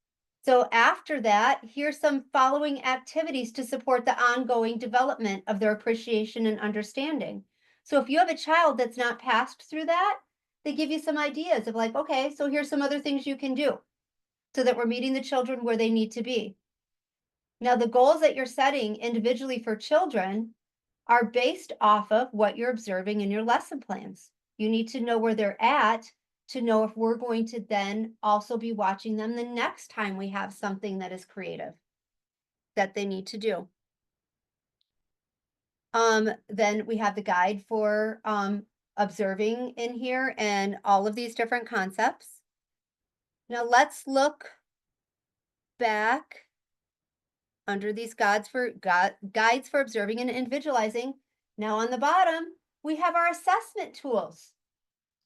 S1: So after that, here's some following activities to support the ongoing development of their appreciation and understanding. So if you have a child that's not passed through that, they give you some ideas of like, okay, so here's some other things you can do so that we're meeting the children where they need to be. Now, the goals that you're setting individually for children are based off of what you're observing in your lesson plans. You need to know where they're at to know if we're going to then also be watching them the next time we have something that is creative that they need to do. Then we have the guide for observing in here and all of these different concepts. Now let's look back under these guides for observing and individualizing. Now on the bottom, we have our assessment tools.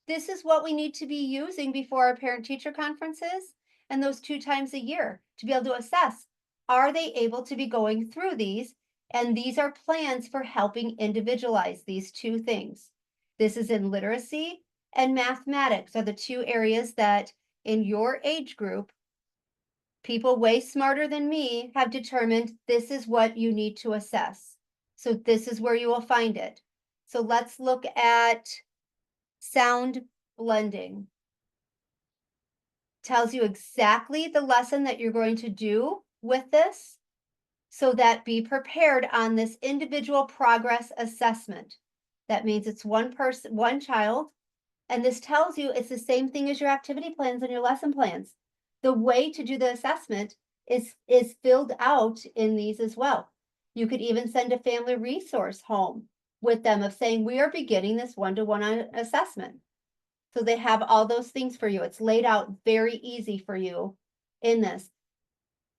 S1: This is what we need to be using before our parent-teacher conferences and those 2 times a year to be able to assess, are they able to be going through these? And these are plans for helping individualize these 2 things. This is in literacy and mathematics are the 2 areas that in your age group, people way smarter than me have determined this is what you need to assess. So this is where you will find it. So let's look at sound blending. Tells you exactly the lesson that you're going to do with this so that be prepared on this individual progress assessment. That means it's one person, one child, and this tells you it's the same thing as your activity plans and your lesson plans. The way to do the assessment is filled out in these as well. You could even send a family resource home with them of saying, we are beginning this one-to-one assessment. So they have all those things for you. It's laid out very easy for you in this.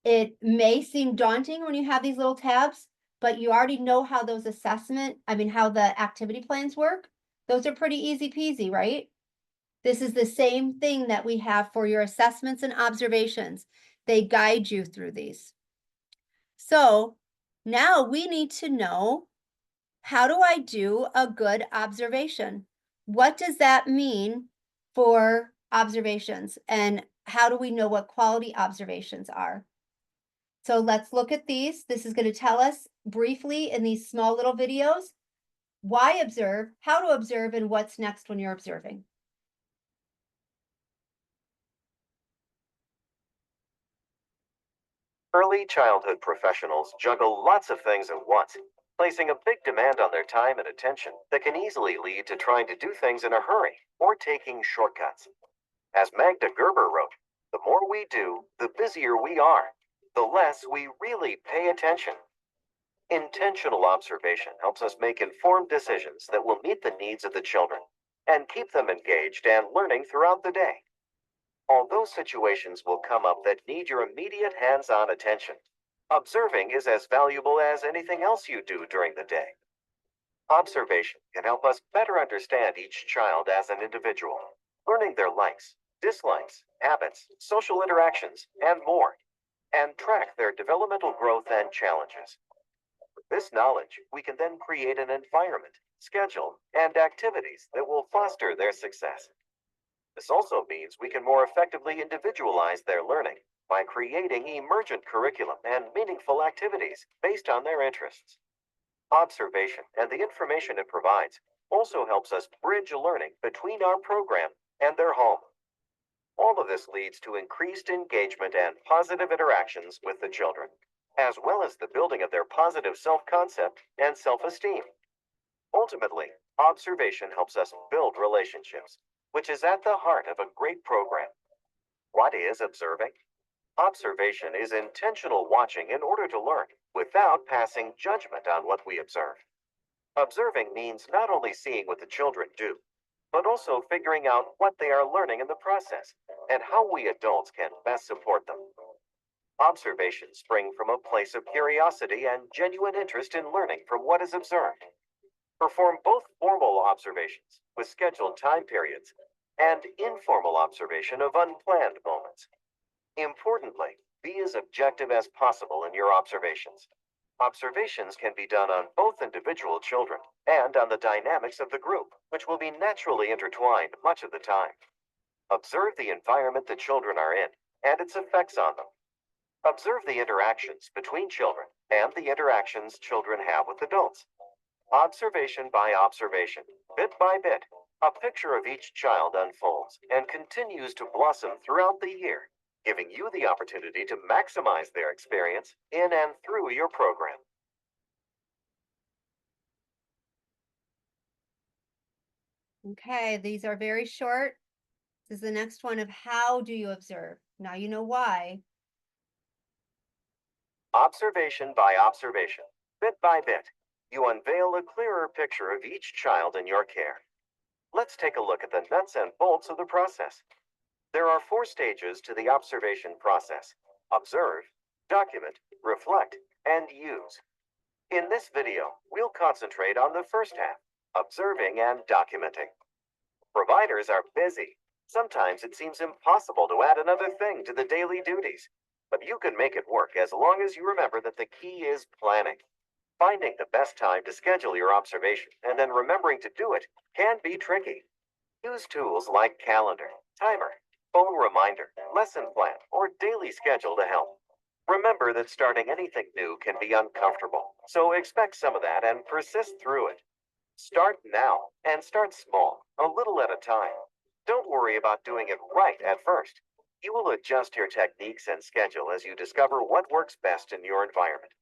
S1: It may seem daunting when you have these little tabs, but you already know how those how the activity plans work. Those are pretty easy peasy, right? This is the same thing that we have for your assessments and observations. They guide you through these. So now we need to know, how do I do a good observation? What does that mean for observations? And how do we know what quality observations are? So let's look at these. This is going to tell us briefly in these small little videos why observe, how to observe, and what's next when you're observing.
S10: Early childhood professionals juggle lots of things at once, placing a big demand on their time and attention that can easily lead to trying to do things in a hurry or taking shortcuts. As Magda Gerber wrote, the more we do, the busier we are, the less we really pay attention. Intentional observation helps us make informed decisions that will meet the needs of the children and keep them engaged and learning throughout the day. Although situations will come up that need your immediate hands-on attention, observing is as valuable as anything else you do during the day. Observation can help us better understand each child as an individual, learning their likes, dislikes, habits, social interactions, and more, and track their developmental growth and challenges. With this knowledge, we can then create an environment, schedule, and activities that will foster their success. This also means we can more effectively individualize their learning by creating emergent curriculum and meaningful activities based on their interests. Observation and the information it provides also helps us bridge learning between our program and their home. All of this leads to increased engagement and positive interactions with the children, as well as the building of their positive self-concept and self-esteem. Ultimately, observation helps us build relationships, which is at the heart of a great program. What is observing? Observation is intentional watching in order to learn, without passing judgment on what we observe. Observing means not only seeing what the children do, but also figuring out what they are learning in the process and how we adults can best support them. Observations spring from a place of curiosity and genuine interest in learning from what is observed. Perform both formal observations with scheduled time periods and informal observation of unplanned moments. Importantly, be as objective as possible in your observations. Observations can be done on both individual children and on the dynamics of the group, which will be naturally intertwined much of the time. Observe the environment the children are in and its effects on them. Observe the interactions between children and the interactions children have with adults. Observation by observation, bit by bit, a picture of each child unfolds and continues to blossom throughout the year, giving you the opportunity to maximize their experience in and through your program.
S1: Okay, these are very short. This is the next one of how do you observe? Now you know why.
S10: Observation by observation, bit by bit, you unveil a clearer picture of each child in your care. Let's take a look at the nuts and bolts of the process. There are 4 stages to the observation process: observe, document, reflect, and use. In this video, we'll concentrate on the first half, observing and documenting. Providers are busy. Sometimes it seems impossible to add another thing to the daily duties, but you can make it work as long as you remember that the key is planning. Finding the best time to schedule your observation and then remembering to do it can be tricky. Use tools like calendar, timer, phone reminder, lesson plan, or daily schedule to help. Remember that starting anything new can be uncomfortable, so expect some of that and persist through it. Start now and start small, a little at a time. Don't worry about doing it right at first. You will adjust your techniques and schedule as you discover what works best in your environment.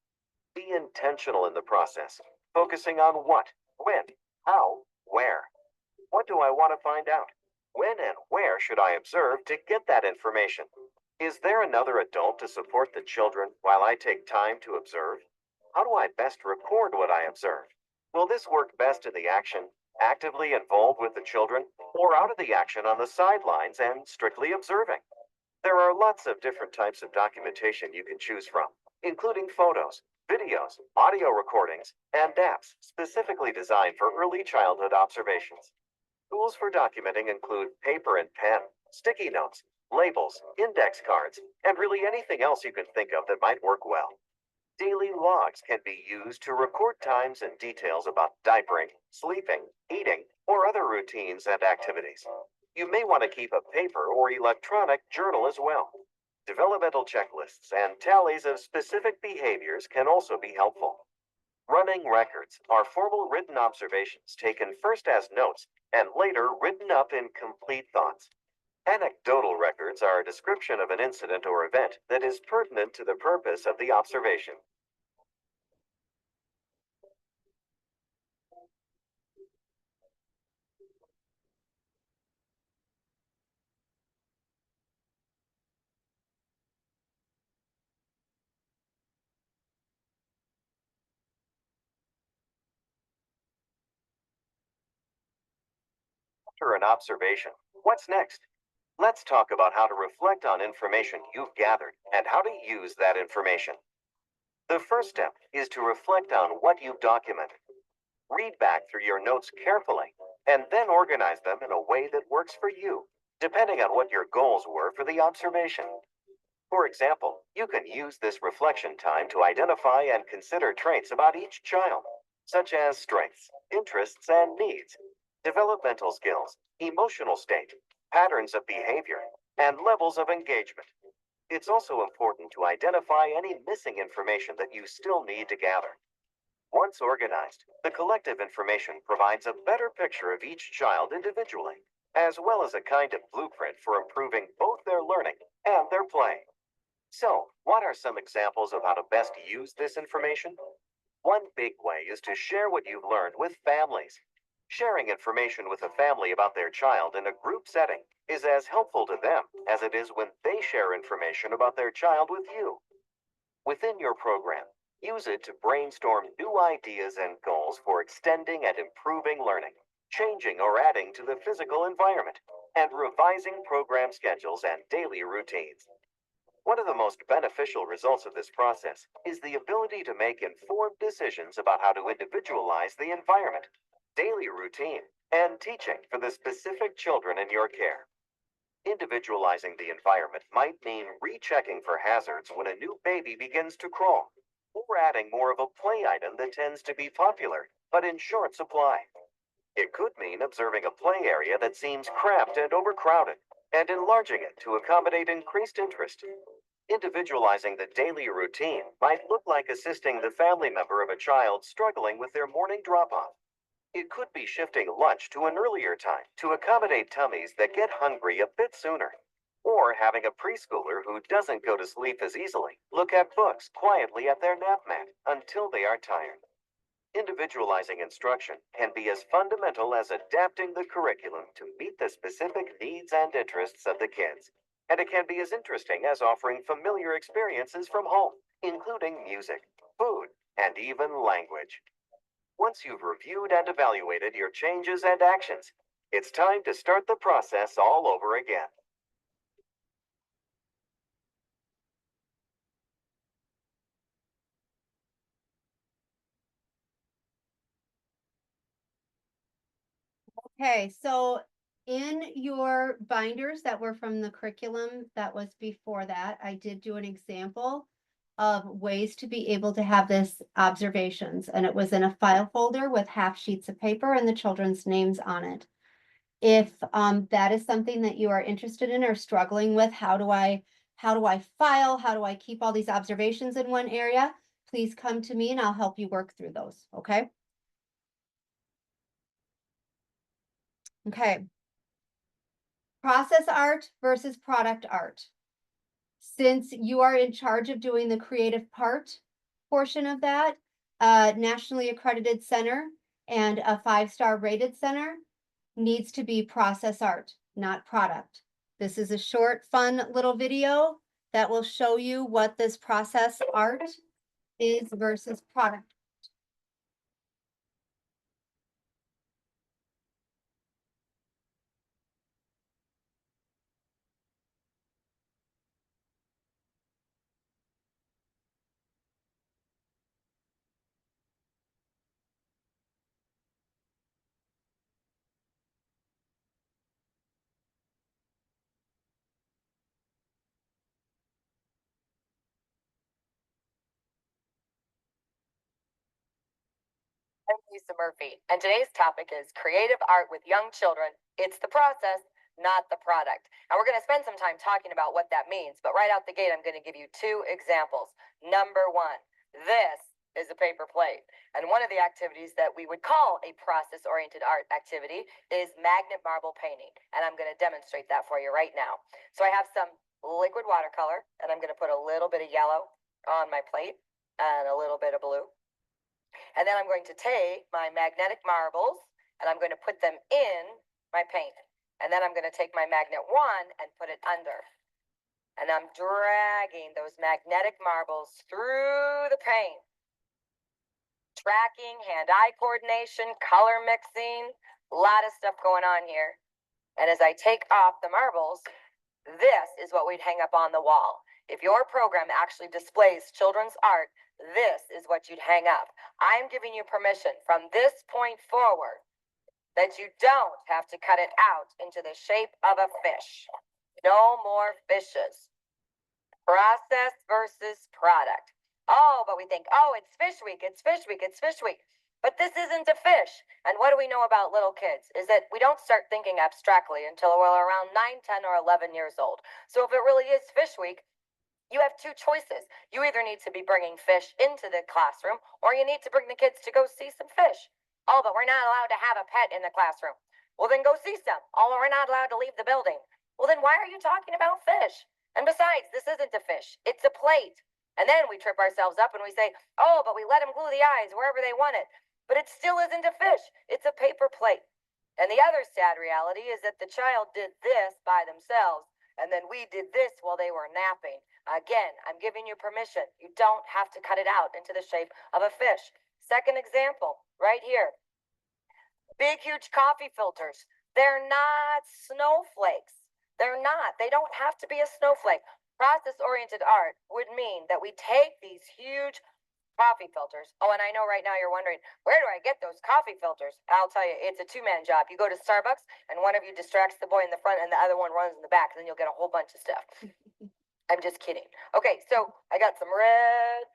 S10: Be intentional in the process, focusing on what, when, how, where. What do I want to find out? When and where should I observe to get that information? Is there another adult to support the children while I take time to observe? How do I best record what I observe? Will this work best in the action, actively involved with the children, or out of the action on the sidelines and strictly observing? There are lots of different types of documentation you can choose from, including photos, videos, audio recordings, and apps specifically designed for early childhood observations. Tools for documenting include paper and pen, sticky notes, labels, index cards, and really anything else you can think of that might work well. Daily logs can be used to record times and details about diapering, sleeping, eating, or other routines and activities. You may want to keep a paper or electronic journal as well. Developmental checklists and tallies of specific behaviors can also be helpful. Running records are formal written observations taken first as notes and later written up in complete thoughts. Anecdotal records are a description of an incident or event that is pertinent to the purpose of the observation. After an observation, what's next? Let's talk about how to reflect on information you've gathered and how to use that information. The first step is to reflect on what you've documented. Read back through your notes carefully and then organize them in a way that works for you, depending on what your goals were for the observation. For example, you can use this reflection time to identify and consider traits about each child, such as strengths, interests, and needs, developmental skills, emotional state, patterns of behavior, and levels of engagement. It's also important to identify any missing information that you still need to gather. Once organized, the collective information provides a better picture of each child individually, as well as a kind of blueprint for improving both their learning and their play. So, what are some examples of how to best use this information? One big way is to share what you've learned with families. Sharing information with a family about their child in a group setting is as helpful to them as it is when they share information about their child with you. Within your program, use it to brainstorm new ideas and goals for extending and improving learning, changing or adding to the physical environment, and revising program schedules and daily routines. One of the most beneficial results of this process is the ability to make informed decisions about how to individualize the environment, daily routine, and teaching for the specific children in your care. Individualizing the environment might mean rechecking for hazards when a new baby begins to crawl, or adding more of a play item that tends to be popular but in short supply. It could mean observing a play area that seems cramped and overcrowded, and enlarging it to accommodate increased interest. Individualizing the daily routine might look like assisting the family member of a child struggling with their morning drop-off. It could be shifting lunch to an earlier time to accommodate tummies that get hungry a bit sooner. Or having a preschooler who doesn't go to sleep as easily look at books quietly at their nap mat until they are tired. Individualizing instruction can be as fundamental as adapting the curriculum to meet the specific needs and interests of the kids. And it can be as interesting as offering familiar experiences from home, including music, food, and even language. Once you've reviewed and evaluated your changes and actions, it's time to start the process all over again.
S1: Okay, so in your binders that were from the curriculum that was before that, I did do an example of ways to be able to have this observations, and it was in a file folder with half sheets of paper and the children's names on it. If that is something that you are interested in or struggling with, how do I file, how do I keep all these observations in one area, please come to me and I'll help you work through those, okay? Okay. Process art versus product art. Since you are in charge of doing the creative part portion of that, a nationally accredited center and a 5-star rated center needs to be process art, not product. This is a short, fun little video that will show you what this process art is versus product.
S11: I'm Lisa Murphy, and today's topic is creative art with young children. It's the process, not the product. And we're going to spend some time talking about what that means, but right out the gate, I'm going to give you two examples. Number one, this is a paper plate. And one of the activities that we would call a process-oriented art activity is magnet marble painting. And I'm going to demonstrate that for you right now. So I have some liquid watercolor, and I'm going to put a little bit of yellow on my plate and a little bit of blue. And then I'm going to take my magnetic marbles and I'm going to put them in my paint. And then I'm going to take my magnet one and put it under. And I'm dragging those magnetic marbles through the paint. Tracking, hand-eye coordination, color mixing, a lot of stuff going on here. And as I take off the marbles, this is what we'd hang up on the wall. If your program actually displays children's art, this is what you'd hang up. I'm giving you permission from this point forward that you don't have to cut it out into the shape of a fish. No more fishes. Process versus product. Oh, but we think, oh, it's fish week, it's fish week, it's fish week. But this isn't a fish. And what do we know about little kids is that we don't start thinking abstractly until we're around 9, 10, or 11 years old. So if it really is fish week, you have two choices. You either need to be bringing fish into the classroom or you need to bring the kids to go see some fish. Oh, but we're not allowed to have a pet in the classroom. Well, then go see some. Oh, we're not allowed to leave the building. Well, then why are you talking about fish? And besides, this isn't a fish. It's a plate. And then we trip ourselves up and we say, oh, but we let them glue the eyes wherever they want it. But it still isn't a fish. It's a paper plate. And the other sad reality is that the child did this by themselves. And then we did this while they were napping. Again, I'm giving you permission. You don't have to cut it out into the shape of a fish. Second example, right here. Big, huge coffee filters. They're not snowflakes. They're not. They don't have to be a snowflake. Process-oriented art would mean that we take these huge coffee filters. Oh, and I know right now you're wondering, where do I get those coffee filters? I'll tell you, it's a two-man job. You go to Starbucks, and one of you distracts the boy in the front, and the other one runs in the back, and then you'll get a whole bunch of stuff. I'm just kidding. Okay, so I got some red,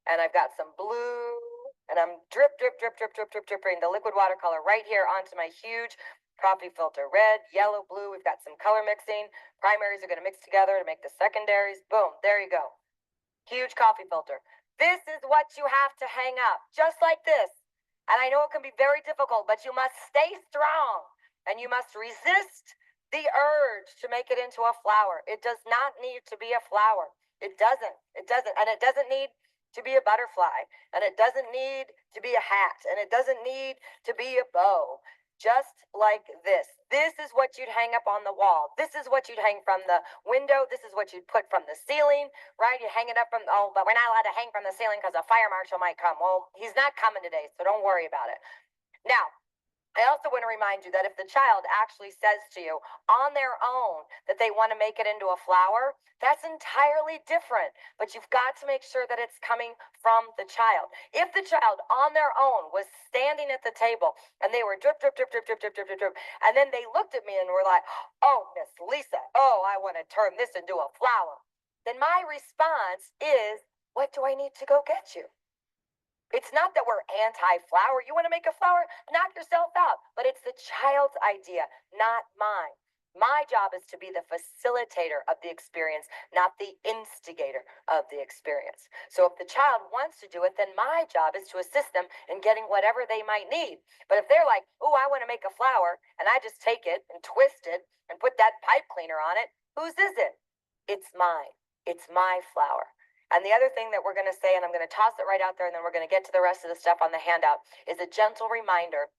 S11: and I've got some blue, and I'm dripping the liquid watercolor right here onto my huge coffee filter. Red, yellow, blue. We've got some color mixing. Primaries are going to mix together to make the secondaries. Boom, there you go. Huge coffee filter. This is what you have to hang up, just like this. And I know it can be very difficult, but you must stay strong, and you must resist the urge to make it into a flower. It does not need to be a flower. It doesn't. It doesn't. And it doesn't need to be a butterfly. And it doesn't need to be a hat. And it doesn't need to be a bow. Just like this. This is what you'd hang up on the wall. This is what you'd hang from the window. This is what you'd put from the ceiling, right? You hang it up from, oh, but we're not allowed to hang from the ceiling because a fire marshal might come. Well, he's not coming today, so don't worry about it. Now, I also want to remind you that if the child actually says to you on their own that they want to make it into a flower, that's entirely different. But you've got to make sure that it's coming from the child. If the child on their own was standing at the table and they were drip, and then they looked at me and were like, oh, Miss Lisa, oh, I want to turn this into a flower, then my response is, what do I need to go get you? It's not that we're anti-flower. You want to make a flower? Knock yourself out. But it's the child's idea, not mine. My job is to be the facilitator of the experience, not the instigator of the experience. So if the child wants to do it, then my job is to assist them in getting whatever they might need. But if they're like, oh, I want to make a flower, and I just take it and twist it and put that pipe cleaner on it, whose is it? It's mine. It's my flower. And the other thing that we're going to say, and I'm going to toss it right out there, and then we're going to get to the rest of the stuff on the handout, is a gentle reminder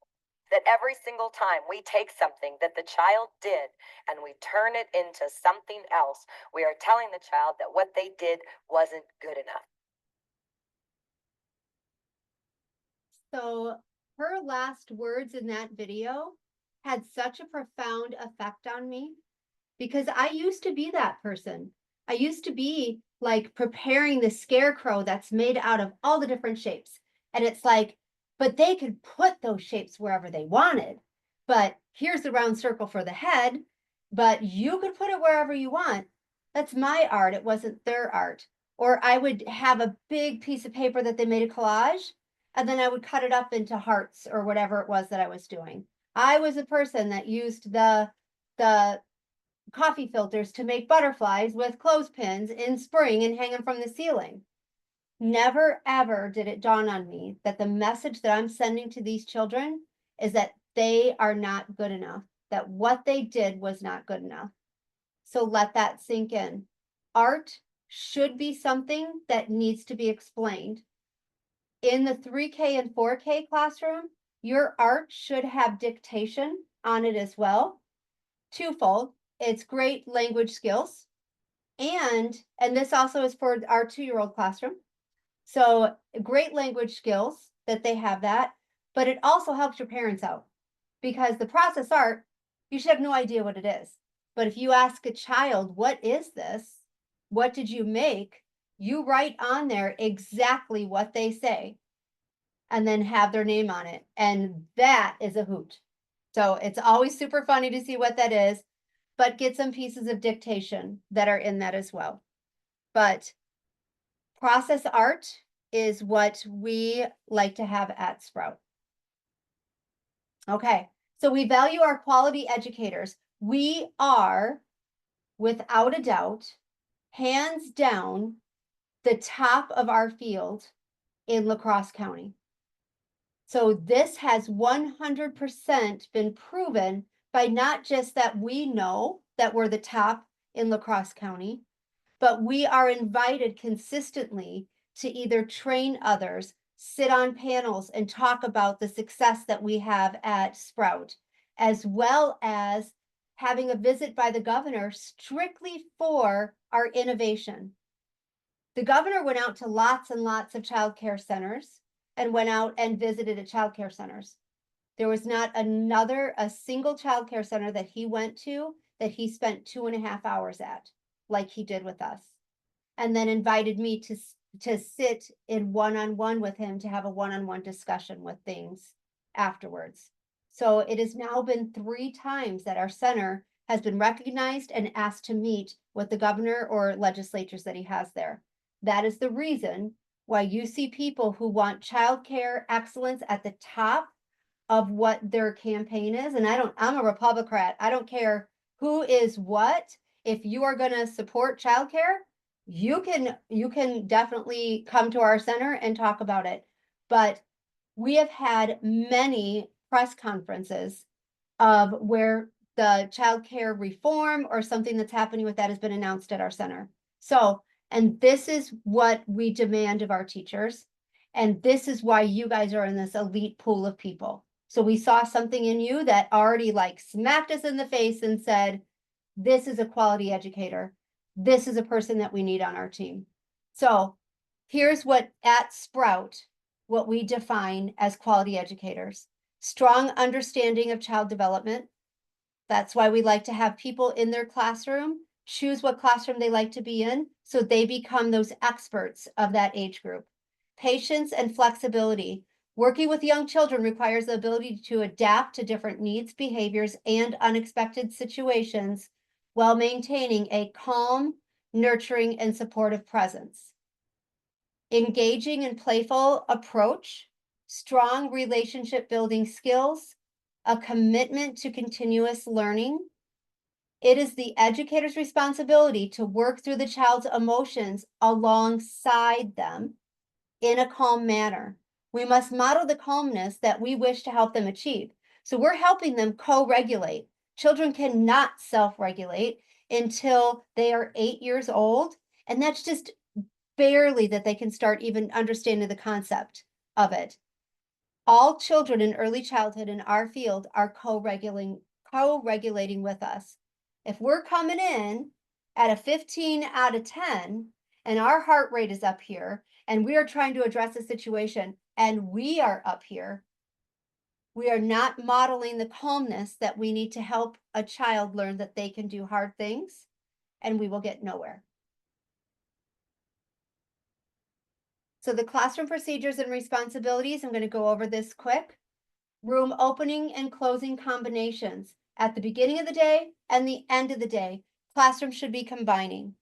S11: that every single time we take something that the child did and we turn it into something else, we are telling the child that what they did wasn't good enough.
S1: So her last words in that video had such a profound effect on me because I used to be that person. I used to be like preparing the scarecrow that's made out of all the different shapes. And it's like, but they could put those shapes wherever they wanted. But here's the round circle for the head, but you could put it wherever you want. That's my art. It wasn't their art. Or I would have a big piece of paper that they made a collage, and then I would cut it up into hearts or whatever it was that I was doing. I was a person that used the coffee filters to make butterflies with clothespins in spring and hang them from the ceiling. Never ever did it dawn on me that the message that I'm sending to these children is that they are not good enough, that what they did was not good enough. So let that sink in. Art should be something that needs to be explained. In the 3K and 4K classroom, your art should have dictation on it as well. Twofold, it's great language skills. And this also is for our 2-year-old classroom. So great language skills that they have that, but it also helps your parents out because the process art, you should have no idea what it is. But if you ask a child, what is this? What did you make? You write on there exactly what they say and then have their name on it. And that is a hoot. So it's always super funny to see what that is, but get some pieces of dictation that are in that as well. But process art is what we like to have at Sprout. Okay, so we value our quality educators. We are, without a doubt, hands down, the top of our field in La Crosse County. So this has 100% been proven by not just that we know that we're the top in La Crosse County, but we are invited consistently to either train others, sit on panels and talk about the success that we have at Sprout, as well as having a visit by the governor strictly for our innovation. The governor went out to lots and lots of childcare centers and went out and visited at childcare centers. There was not a single childcare center that he went to that he spent 2.5 hours at, like he did with us. And then invited me to sit in one-on-one with him to have a one-on-one discussion with things afterwards. So it has now been 3 times that our center has been recognized and asked to meet with the governor or legislatures that he has there. That is the reason why you see people who want childcare excellence at the top of what their campaign is. And I'm a Republican. I don't care who is what. If you are going to support childcare, you can definitely come to our center and talk about it. But we have had many press conferences of where the childcare reform or something that's happening with that has been announced at our center. So, and this is what we demand of our teachers. And this is why you guys are in this elite pool of people. So we saw something in you that already like smacked us in the face and said, this is a quality educator. This is a person that we need on our team. So here's what at Sprout, what we define as quality educators. Strong understanding of child development. That's why we like to have people in their classroom choose what classroom they like to be in, so they become those experts of that age group. Patience and flexibility. Working with young children requires the ability to adapt to different needs, behaviors, and unexpected situations while maintaining a calm, nurturing, and supportive presence. Engaging and playful approach, strong relationship building skills, a commitment to continuous learning. It is the educator's responsibility to work through the child's emotions alongside them in a calm manner. We must model the calmness that we wish to help them achieve. So we're helping them co-regulate. Children cannot self-regulate until they are 8 years old. And that's just barely that they can start even understanding the concept of it. All children in early childhood in our field are co-regulating with us. If we're coming in at a 15 out of 10 and our heart rate is up here and we are trying to address a situation and we are up here, we are not modeling the calmness that we need to help a child learn that they can do hard things, and we will get nowhere. So the classroom procedures and responsibilities, I'm going to go over this quick. Room opening and closing combinations. At the beginning of the day and the end of the day, classroom should be combining.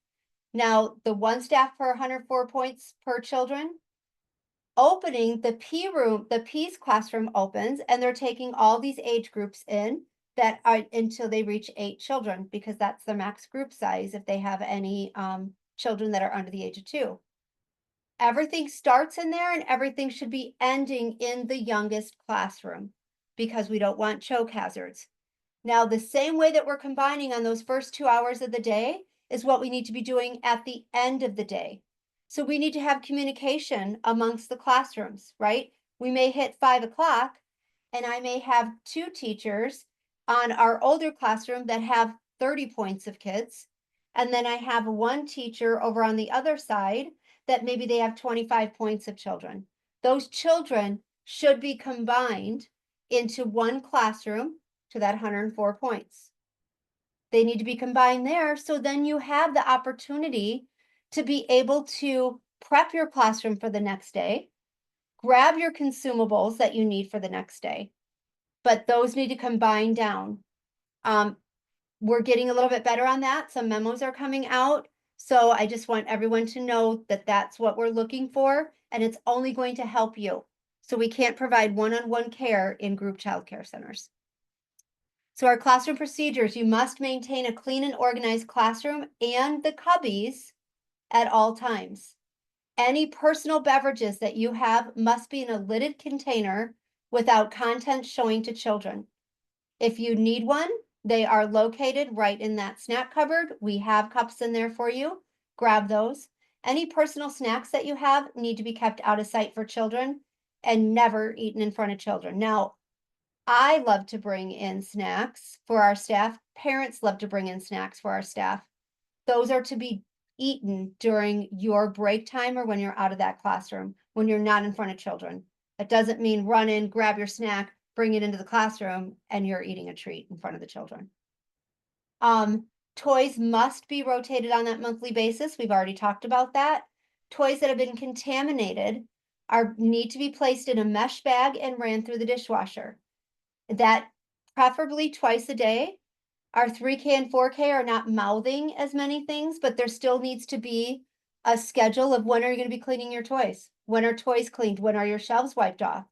S1: Now, the 1 staff per 104 points per children, opening the P room, the P's classroom opens, and they're taking all these age groups in that are until they reach 8 children, because that's the max group size if they have any children that are under the age of 2. Everything starts in there and everything should be ending in the youngest classroom because we don't want choke hazards. Now, the same way that we're combining on those first 2 hours of the day is what we need to be doing at the end of the day. So we need to have communication amongst the classrooms, right? We may hit 5 o'clock and I may have 2 teachers on our older classroom that have 30 points of kids. And then I have 1 teacher over on the other side that maybe they have 25 points of children. Those children should be combined into 1 classroom to that 104 points. They need to be combined there. So then you have the opportunity to be able to prep your classroom for the next day, grab your consumables that you need for the next day, but those need to combine down. We're getting a little bit better on that. Some memos are coming out. So I just want everyone to know that that's what we're looking for, and it's only going to help you. So we can't provide one-on-one care in group childcare centers. So our classroom procedures, you must maintain a clean and organized classroom and the cubbies at all times. Any personal beverages that you have must be in a lidded container without contents showing to children. If you need one, they are located right in that snack cupboard. We have cups in there for you. Grab those. Any personal snacks that you have need to be kept out of sight for children and never eaten in front of children. Now, I love to bring in snacks for our staff. Parents love to bring in snacks for our staff. Those are to be eaten during your break time or when you're out of that classroom, when you're not in front of children. That doesn't mean run in, grab your snack, bring it into the classroom, and you're eating a treat in front of the children. Toys must be rotated on that monthly basis. We've already talked about that. Toys that have been contaminated need to be placed in a mesh bag and ran through the dishwasher. That preferably twice a day. Our 3K and 4K are not mouthing as many things, but there still needs to be a schedule of when are you going to be cleaning your toys? When are toys cleaned? When are your shelves wiped off?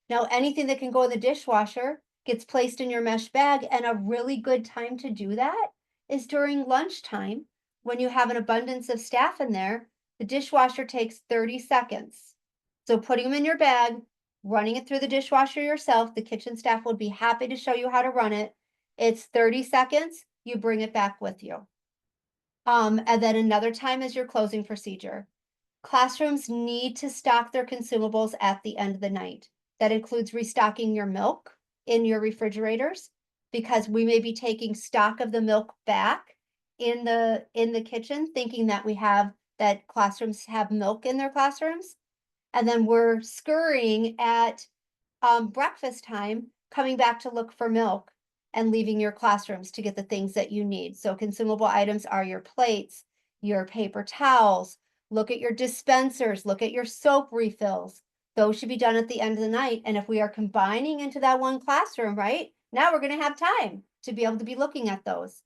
S1: Now, anything that can go in the dishwasher gets placed in your mesh bag, and a really good time to do that is during lunchtime when you have an abundance of staff in there. The dishwasher takes 30 seconds. So putting them in your bag, running it through the dishwasher yourself, the kitchen staff would be happy to show you how to run it. It's 30 seconds, you bring it back with you. And then another time is your closing procedure. Classrooms need to stock their consumables at the end of the night. That includes restocking your milk in your refrigerators, because we may be taking stock of the milk back in the kitchen, thinking that classrooms have milk in their classrooms. And then we're scurrying at breakfast time, coming back to look for milk and leaving your classrooms to get the things that you need. So consumable items are your plates, your paper towels, look at your dispensers, look at your soap refills. Those should be done at the end of the night. And if we are combining into that one classroom, right, now we're going to have time to be able to be looking at those.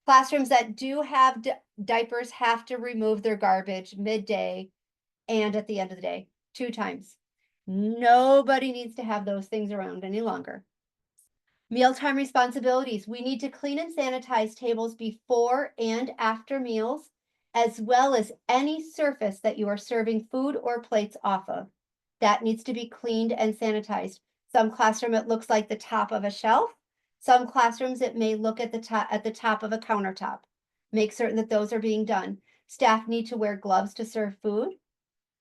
S1: Classrooms that do have diapers have to remove their garbage midday and at the end of the day, 2 times. Nobody needs to have those things around any longer. Mealtime responsibilities. We need to clean and sanitize tables before and after meals, as well as any surface that you are serving food or plates off of. That needs to be cleaned and sanitized. Some classroom, it looks like the top of a shelf. Some classrooms, it may look at the top of a countertop. Make certain that those are being done. Staff need to wear gloves to serve food.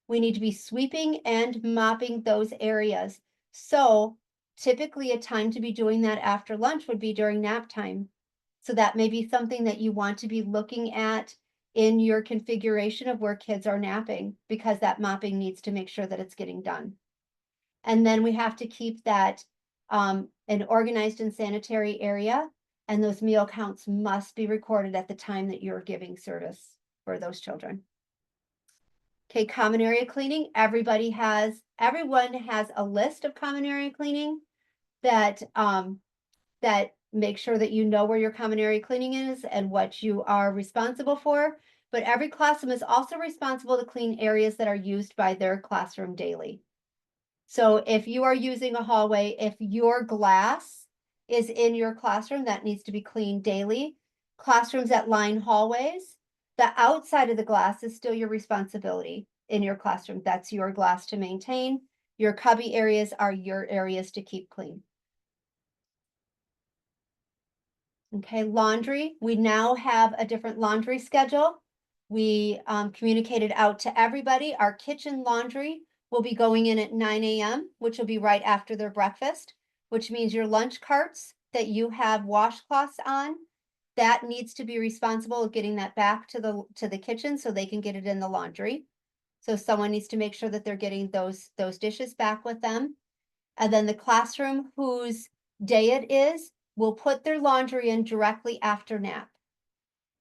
S1: We need to be sweeping and mopping those areas. So typically a time to be doing that after lunch would be during nap time. So that may be something that you want to be looking at in your configuration of where kids are napping, because that mopping needs to make sure that it's getting done. And then we have to keep that an organized and sanitary area, and those meal counts must be recorded at the time that you're giving service for those children. Okay, common area cleaning. Everyone has a list of common area cleaning that make sure that you know where your common area cleaning is and what you are responsible for. but every classroom is also responsible to clean areas that are used by their classroom daily. So if you are using a hallway, if your glass is in your classroom, that needs to be cleaned daily. Classrooms that line hallways, the outside of the glass is still your responsibility in your classroom. That's your glass to maintain. Your cubby areas are your areas to keep clean. Okay, laundry. We now have a different laundry schedule. We communicated out to everybody. Our kitchen laundry will be going in at 9 a.m., which will be right after their breakfast, which means your lunch carts that you have washcloths on, that needs to be responsible of getting that back to the kitchen so they can get it in the laundry. So someone needs to make sure that they're getting those dishes back with them. And then the classroom whose day it is will put their laundry in directly after nap.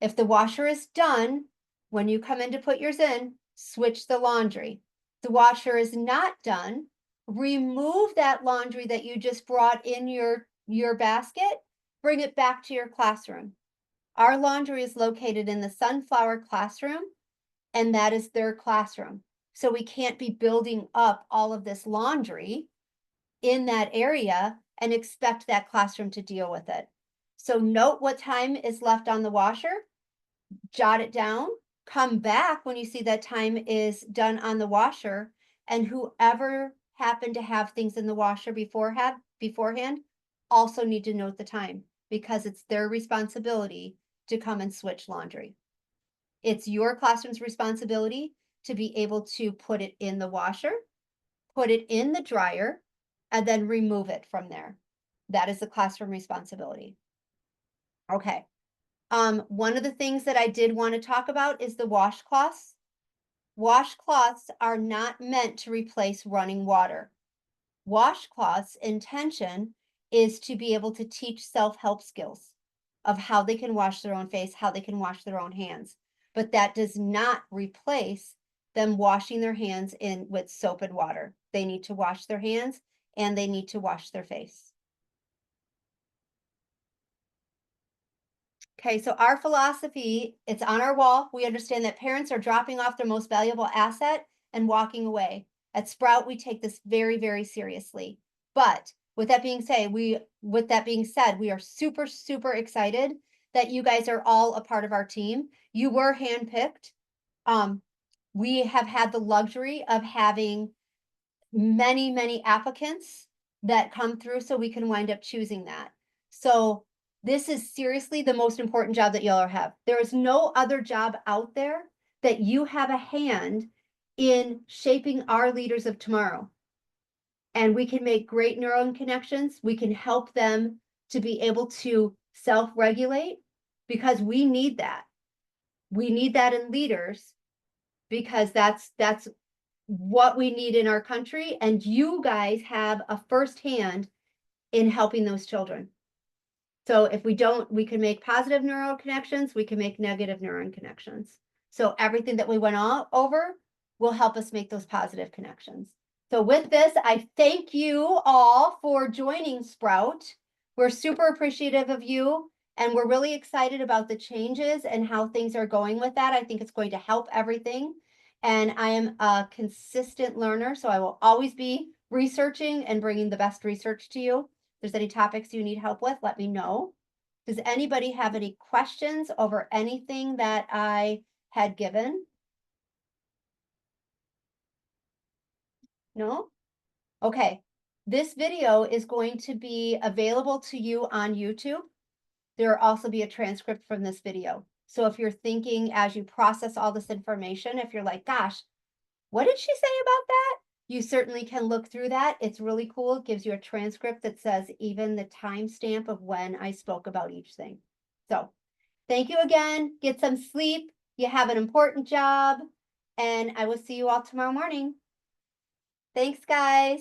S1: If the washer is done, when you come in to put yours in, switch the laundry. The washer is not done, remove that laundry that you just brought in your basket, bring it back to your classroom. Our laundry is located in the Sunflower classroom, and that is their classroom. So we can't be building up all of this laundry in that area and expect that classroom to deal with it. So note what time is left on the washer, jot it down, come back when you see that time is done on the washer, and whoever happened to have things in the washer beforehand also need to note the time, because it's their responsibility to come and switch laundry. It's your classroom's responsibility to be able to put it in the washer, put it in the dryer, and then remove it from there. That is the classroom responsibility. Okay. One of the things that I did want to talk about is the washcloths. Washcloths are not meant to replace running water. Washcloths' intention is to be able to teach self-help skills of how they can wash their own face, how they can wash their own hands. But that does not replace them washing their hands with soap and water. They need to wash their hands and they need to wash their face. Okay, so our philosophy, it's on our wall. We understand that parents are dropping off their most valuable asset and walking away. At Sprout, we take this very, very seriously. But with that being said, we are super, super excited that you guys are all a part of our team. You were handpicked. We have had the luxury of having many, many applicants that come through, so we can wind up choosing that. So this is seriously the most important job that y'all have. There is no other job out there that you have a hand in shaping our leaders of tomorrow. And we can make great neuron connections. We can help them to be able to self-regulate, because we need that. We need that in leaders, because that's what we need in our country. And you guys have a firsthand in helping those children. So if we don't, we can make positive neural connections, we can make negative neuron connections. So everything that we went over will help us make those positive connections. So with this, I thank you all for joining Sprout. We're super appreciative of you, and we're really excited about the changes and how things are going with that. I think it's going to help everything. And I am a consistent learner, so I will always be researching and bringing the best research to you. If there's any topics you need help with, let me know. Does anybody have any questions over anything that I had given? No? Okay. This video is going to be available to you on YouTube. There will also be a transcript from this video. So if you're thinking as you process all this information, if you're like, gosh, what did she say about that? You certainly can look through that. It's really cool. It gives you a transcript that says even the timestamp of when I spoke about each thing. So thank you again. Get some sleep. You have an important job. And I will see you all tomorrow morning. Thanks, guys.